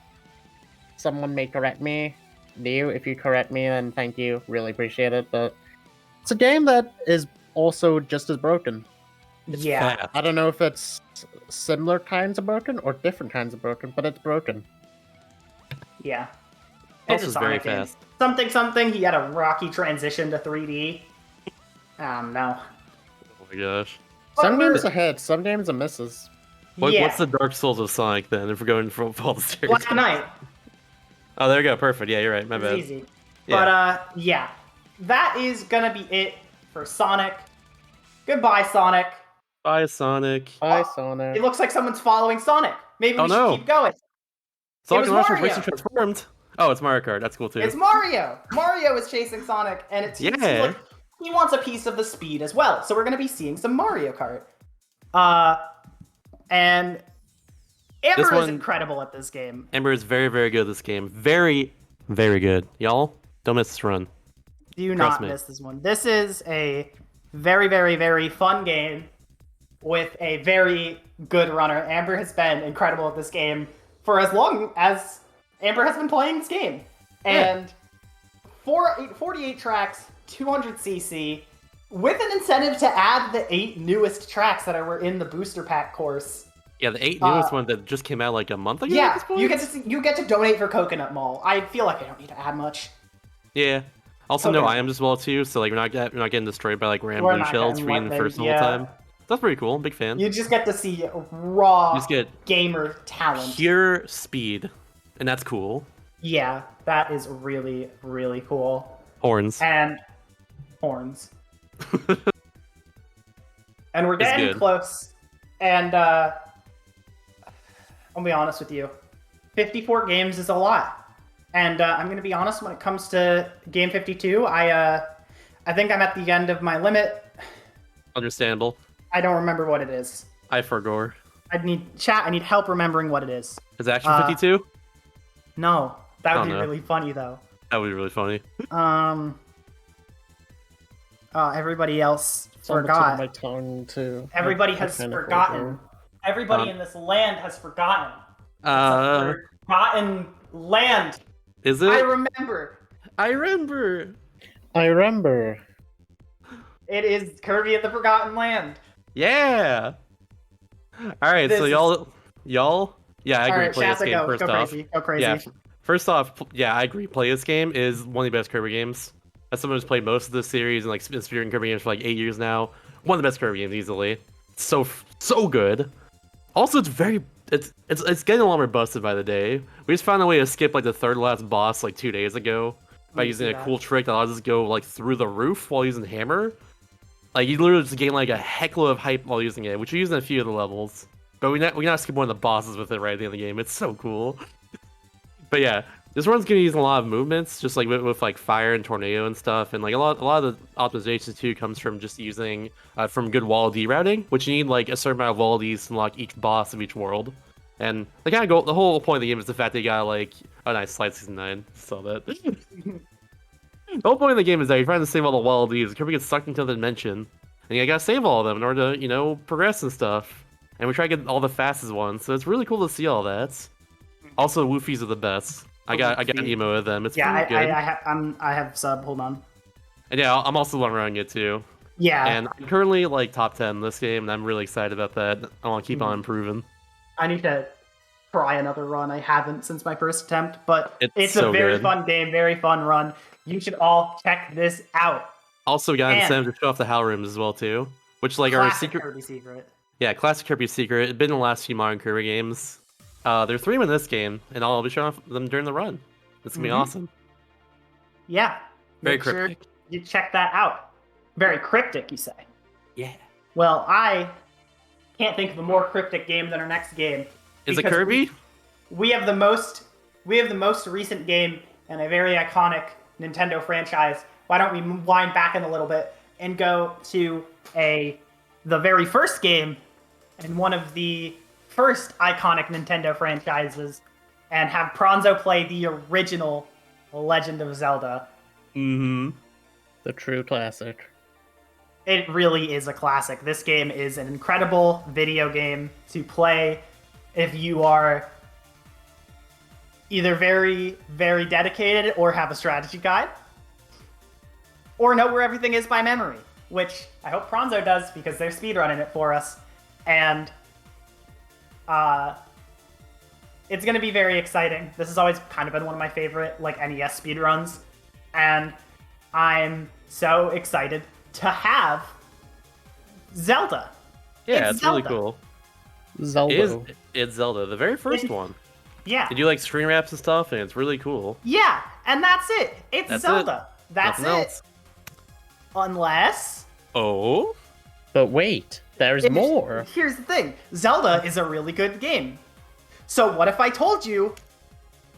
someone may correct me. Leo, if you correct me, then thank you. Really appreciate it. But it's a game that is also just as broken. Yeah. Fast. I don't know if it's similar kinds of broken or different kinds of broken, but it's broken. Yeah. This It's a is very Sonic game. fast. Something, he had a rocky transition to 3D. No. Oh my gosh. Some But games are hits, some games are misses. What's the Dark Souls of Sonic then? If we're going from all the stereotypes. Black Knight. Oh, there you go. Perfect. Yeah, you're right. My It's bad. easy. Yeah. But, yeah. That is gonna be it for Sonic. Goodbye, Sonic. Bye, Sonic. Bye, It Sonic. looks like someone's following Sonic. Maybe we should keep going. Sonic was and Russian Mario. Racing transformed. Oh, it's Mario Kart. That's cool too. It's Mario. Mario is chasing Sonic, and it seems Yeah. like he wants a piece of the speed as well. So we're going to be seeing some Mario Kart. And Amber This is one- incredible at this game. Ember is very, very good at this game. Very, very good. Y'all, don't miss this run. Do Trust not me. miss this one. This is a very, very, very fun game with a very good runner. Amber has been incredible at this game for as long as Amber has been playing this game. And 48 tracks, 200cc, with an incentive to add the 8 newest tracks that were in the booster pack course. Yeah, the 8 newest one that just came out like a month ago. at Yeah, this point? you get to donate for Coconut Mall. I feel like I don't need to add much. Yeah. Also, no Okay. items as well too. So like we're not getting destroyed by like We're random not shells getting for being the wet first the things, whole yeah. time. That's pretty cool. Big fan. You just get to see raw You just get gamer talent. pure speed, and that's cool. Yeah, that is really, really cool. Horns. And horns. And we're It's getting good. close. And I'll be honest with you. 54 games is a lot. And I'm going to be honest, when it comes to Game 52, I think I'm at the end of my limit. Understandable. I don't remember what it is. I forgore. I need help remembering what it is. Is Action 52? No, that would Oh, be no. really funny though. That would be really funny. Everybody else It's on the tip of forgot. my tongue too. Everybody I has kinda forgotten. forgot. Everybody in this land has forgotten. Uh, Forgotten land. is it? I remember. I remember. I remember. It is Kirby at the Forgotten Land. Yeah. All right, This so is- y'all. Yeah, I All agree. right, Play this Shasta, game go first go off. crazy. Go crazy. Yeah, First off, yeah, I agree. Play This game is one of the best Kirby games. As someone who's played most of this series and like been speaking Kirby games for like 8 years now, one of the best Kirby games easily. It's so good. Also, it's getting a lot more busted by the day. We just found a way to skip like the third last boss like 2 days ago by using a cool trick that allows us to go like through the roof while using hammer. Like you literally just gain like a heckload of hype while using it, which we use in a few of the levels. But we now skip one of the bosses with it right at the end of the game. It's so cool. But yeah, this run's gonna use a lot of movements, just like with like fire and tornado and stuff, and like a lot of the optimization too comes from just using from good wall D routing, which you need like a certain amount of wall Ds to unlock each boss of each world. And the kind of the whole point of the game is the fact that you got like nice slide season 9. Saw that. The whole point of the game is that you're trying to save all the wall Ds. Kirby gets sucked into the dimension, and you gotta save all of them in order to progress and stuff. And we try to get all the fastest ones, so it's really cool to see all that. Also, Woofies are the best. I got an emo of them. It's pretty good. I have sub. Hold on. And yeah, I'm also one running it too. Yeah. And I'm currently like top 10 in this game, and I'm really excited about that. I want to keep on improving. I need to try another run. I haven't since my first attempt, but it's so a very good. fun game, very fun run. You should all check this out. Also, we got And- incentive to show off the Howl Rooms as well too, which like are a Classic secret. Kirby secret. Yeah, classic Kirby secret. It's been in the last few modern Kirby games. There are 3 in this game, and I'll be showing off them during the run. It's gonna be awesome. Yeah. Very Make sure cryptic. you check that out. Very cryptic, you say. Yeah. Well, I can't think of a more cryptic game than our next game. Is it because Kirby? We have the most recent game and a very iconic Nintendo franchise. Why don't we wind back in a little bit and go to the very first game and one of the first iconic Nintendo franchises and have Pronzo play the original Legend of Zelda. Mm-hmm. The true classic. It really is a classic. This game is an incredible video game to play if you are either very, very dedicated or have a strategy guide, or know where everything is by memory, which I hope Pronzo does because they're speedrunning it for us. And it's going to be very exciting. This has always kind of been one of my favorite NES speedruns, and I'm so excited to have Zelda. Yeah, it's really Zelda. cool. Zelda. It's Zelda, the very first one. Yeah. They do like screen wraps and stuff, and it's really cool. Yeah, and that's it. It's That's Zelda. That's Nothing it. else. Unless Oh? But wait, there's more. Here's the thing. Zelda is a really good game. So what if I told you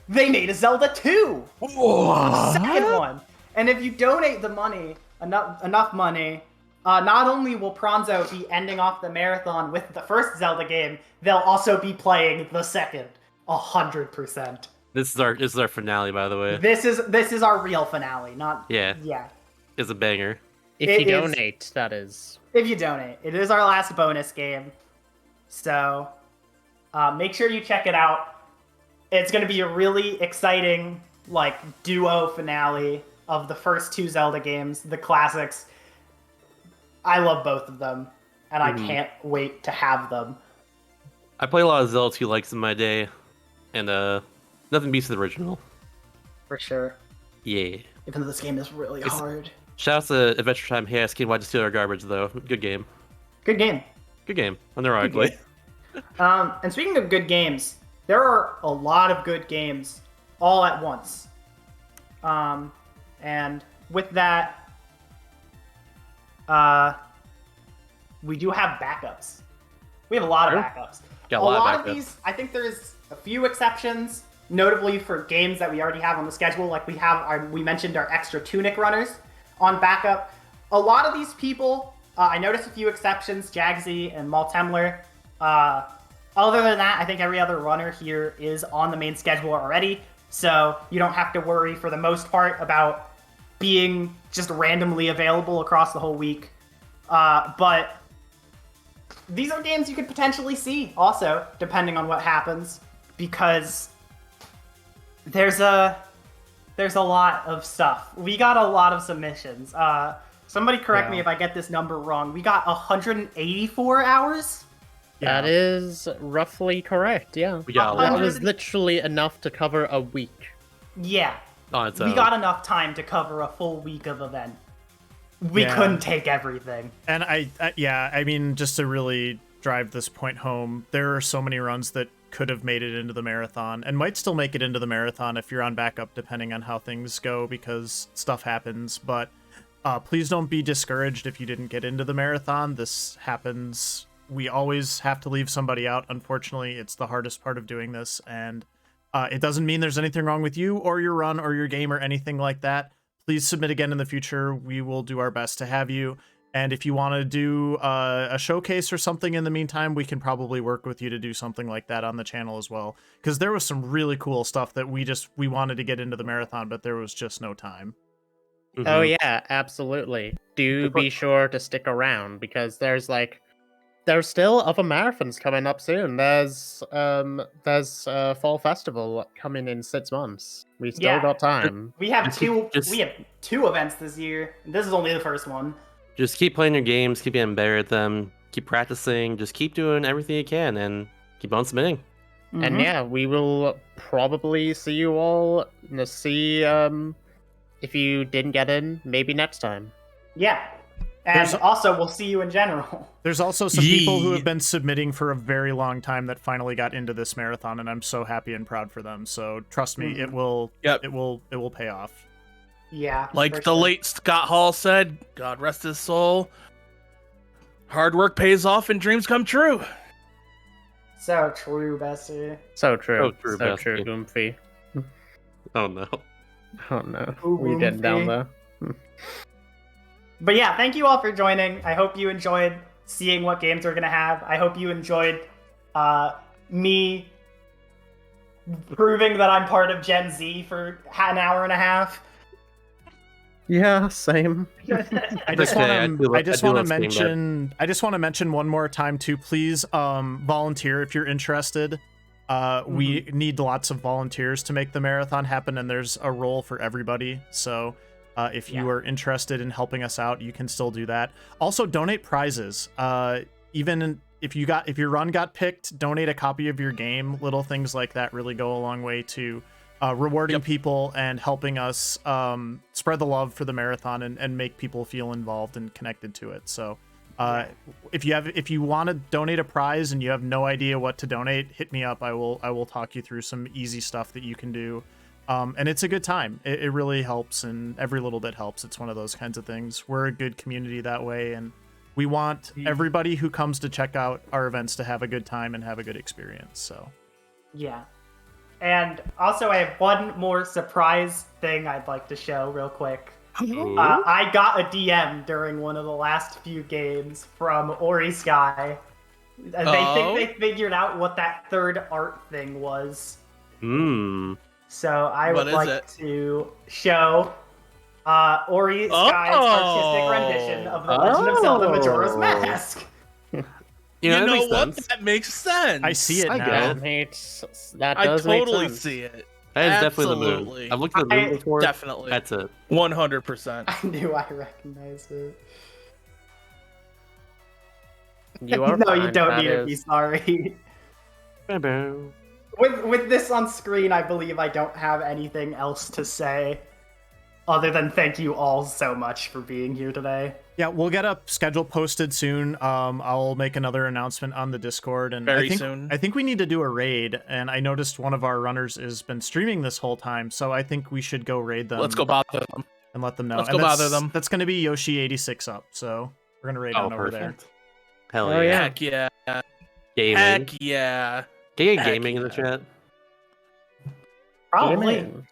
they made a Zelda 2? Second one. And if you donate the money, enough money, not only will Pronzo be ending off the marathon with the first Zelda game, they'll also be playing the second. 100%. This is our finale, by the way. This is our real finale, not Yeah. Yeah. It's a banger. If It you is- donate, that is. If you donate. It is our last bonus game. So make sure you check it out. It's going to be a really exciting duo finale of the first 2 Zelda games, the classics. I love both of them, and I can't wait to have them. I played a lot of Zelda 2 likes in my day, and nothing beats the original. For sure. Yeah. Even though this game is really hard. Shouts to Adventure Time. Hey, I skin why to steal our garbage though. Good game. Good game. Good game. Unironically. And speaking of good games, there are a lot of good games all at once. And with that, we do have backups. We have a lot of backups. Got A lot of backups. these, I think there's a few exceptions, notably for games that we already have on the schedule. Like we mentioned our extra Tunic runners on backup. A lot of these people, I noticed a few exceptions, Jagsy and Maltemler. Other than that, I think every other runner here is on the main schedule already, so you don't have to worry for the most part about being just randomly available across the whole week. But these are games you could potentially see also, depending on what happens, because there's a lot of stuff. We got a lot of submissions. Somebody correct me if I get this number wrong. We got 184 hours? That is roughly correct, yeah. We got a lot. That was literally enough to cover a week. Yeah. On its We own. got enough time to cover a full week of event. We Yeah. couldn't take everything. And I mean, just to really drive this point home, there are so many runs that could have made it into the marathon and might still make it into the marathon if you're on backup, depending on how things go, because stuff happens. But please don't be discouraged if you didn't get into the marathon. This happens. We always have to leave somebody out. Unfortunately, it's the hardest part of doing this, and it doesn't mean there's anything wrong with you or your run or your game or anything like that. Please submit again in the future. We will do our best to have you. And if you want to do a showcase or something in the meantime, we can probably work with you to do something like that on the channel as well. Because there was some really cool stuff that we wanted to get into the marathon, but there was just no time. Oh Mhm. yeah, absolutely. Do be sure to stick around because there's still other marathons coming up soon. There's Fall Festival coming in 6 months. We still Yeah. got time. We have Just keep- just- we have 2 events this year. This is only the first one. Just keep playing your games, keep getting better at them, keep practicing, just keep doing everything you can, and keep on submitting. And Mhm. yeah, we will probably see you all if you didn't get in, maybe next time. Yeah. And There's- also, we'll see you in general. There's also some people who Yee. have been submitting for a very long time that finally got into this marathon, and I'm so happy and proud for them. So trust me, it will Yep. it will pay off. Yeah. Like for the sure. late Scott Hall said, God rest his soul. Hard work pays off and dreams come true. So true, Bessie. So true. So true, So Bessie. true, Oomphy. Oh no. Oh no. Ooh, We did down Oomphy. there. But yeah, thank you all for joining. I hope you enjoyed seeing what games we're gonna have. I hope you enjoyed me proving that I'm part of Gen Z for an hour and a half. Yeah, same. I just Okay, I want do to. lo- I just I do want to love seeing that. mention. I just want to mention one more time too. Please, volunteer if you're interested. We need lots of volunteers to make the marathon happen, and there's a role for everybody. So, if you Yeah. are interested in helping us out, you can still do that. Also, donate prizes. If your run got picked, donate a copy of your game. Little things like that really go a long way to rewarding people and helping us spread the love for the marathon and make people feel involved and connected to it. So if you want to donate a prize and you have no idea what to donate, hit me up. I will talk you through some easy stuff that you can do. And it's a good time. It really helps, and every little bit helps. It's one of those kinds of things. We're a good community that way, and we want everybody who comes to check out our events to have a good time and have a good experience. So Yeah. And also, I have one more surprise thing I'd like to show real quick. Ooh. I got a DM during one of the last few games from Ori Sky. They Oh. think they figured out what that third art thing was. Hmm. So I What would is like it? to show Ori Sky's artistic rendition of The Legend of Zelda Majora's Oh. Mask. You know, You that know makes what? sense. That makes sense. I see it I now. get That I does make totally sense. see it. That is definitely the Absolutely. move. I've looked at the move before. Definitely. That's it. 100%. I knew I recognized it. You are No, you fine. don't That need to be is- sorry. Bow-bow. With this on screen, I believe I don't have anything else to say other than thank you all so much for being here today. Yeah, we'll get a schedule posted soon. I'll make another announcement on the Discord, and Very I think soon. I think we need to do a raid. And I noticed one of our runners has been streaming this whole time, so I think we should go raid them. Let's go bother them. and let them know. let's And go bother that's- them. That's going to be Yoshi86 up, so we're gonna raid Oh, on over there. perfect. Hell Oh, yeah. yeah. Heck yeah. Gaming. Heck yeah. Can you get Heck gaming in the yeah. chat? Probably. Amen.